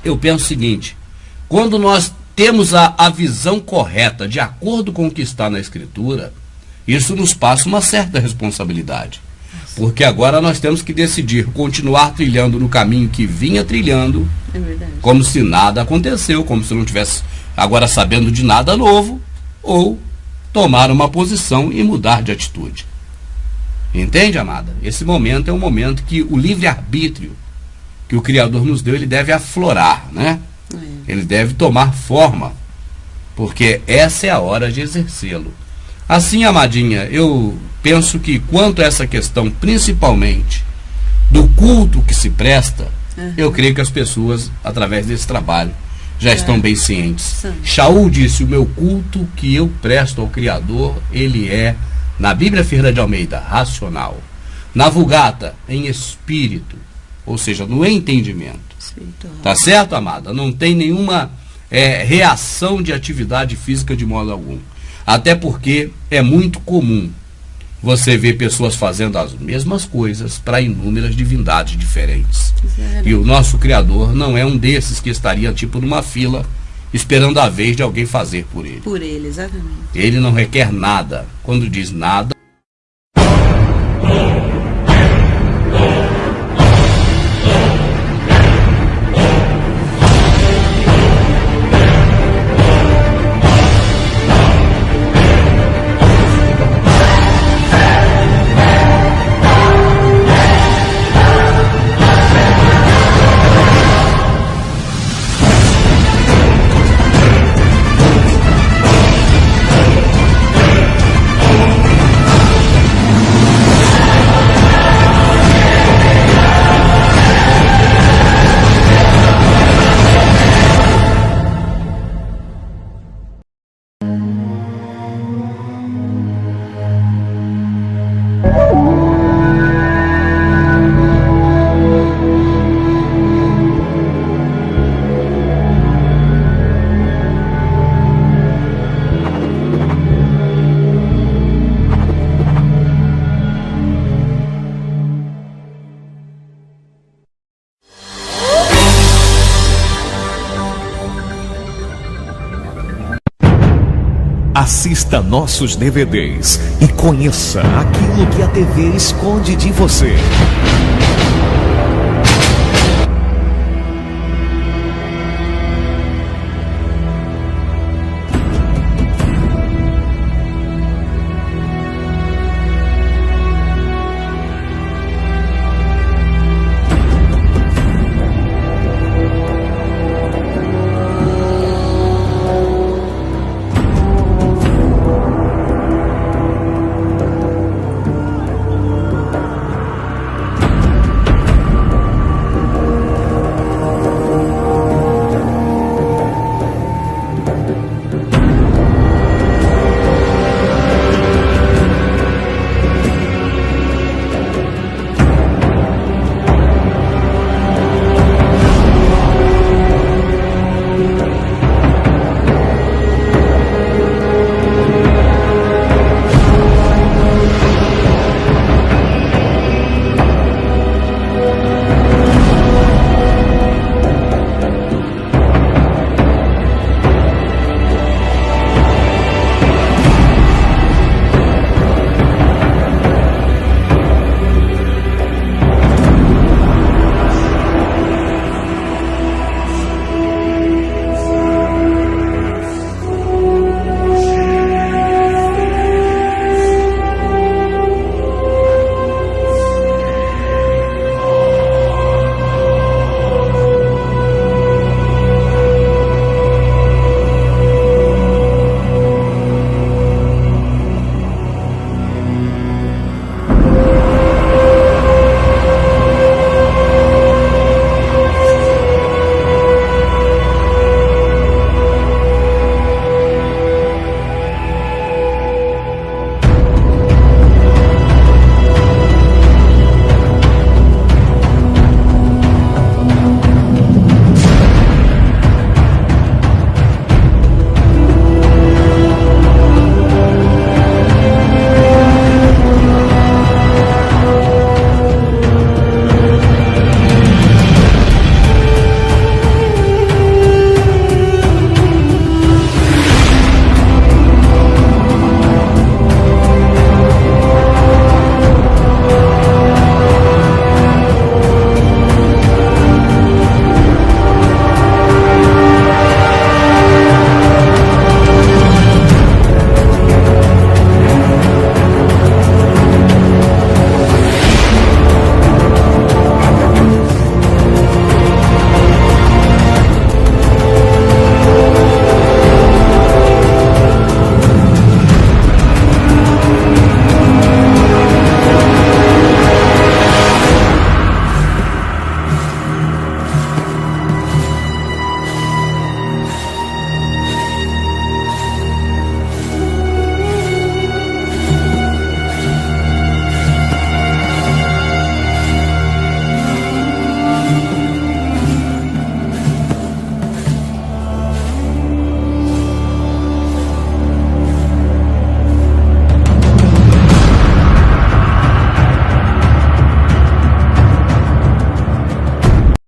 Speaker 2: eu penso o seguinte: quando nós temos a visão correta, de acordo com o que está na Escritura, isso nos passa uma certa responsabilidade. Porque agora nós temos que decidir continuar trilhando no caminho que vinha trilhando, como se nada aconteceu, como se não tivesse agora sabendo de nada novo, ou tomar uma posição e mudar de atitude. Entende, amada? Esse momento é um momento que o livre-arbítrio que o Criador nos deu, ele deve aflorar, né? Ele deve tomar forma, porque essa é a hora de exercê-lo. Assim, amadinha, eu penso que quanto a essa questão, principalmente do culto que se presta, eu creio que as pessoas, através desse trabalho, já estão bem cientes. Shaul disse: o meu culto que eu presto ao Criador, ele é, na Bíblia Ferreira de Almeida, racional. Na Vulgata, em espírito, ou seja, no entendimento. Tá certo, amada? Não tem nenhuma reação de atividade física de modo algum. Até porque é muito comum você ver pessoas fazendo as mesmas coisas para inúmeras divindades diferentes. E o nosso Criador não é um desses que estaria tipo numa fila esperando a vez de alguém fazer por ele.
Speaker 3: Por ele, exatamente.
Speaker 2: Ele não requer nada. Quando diz nada,
Speaker 5: Assista nossos DVDs e conheça aquilo que a TV esconde de você.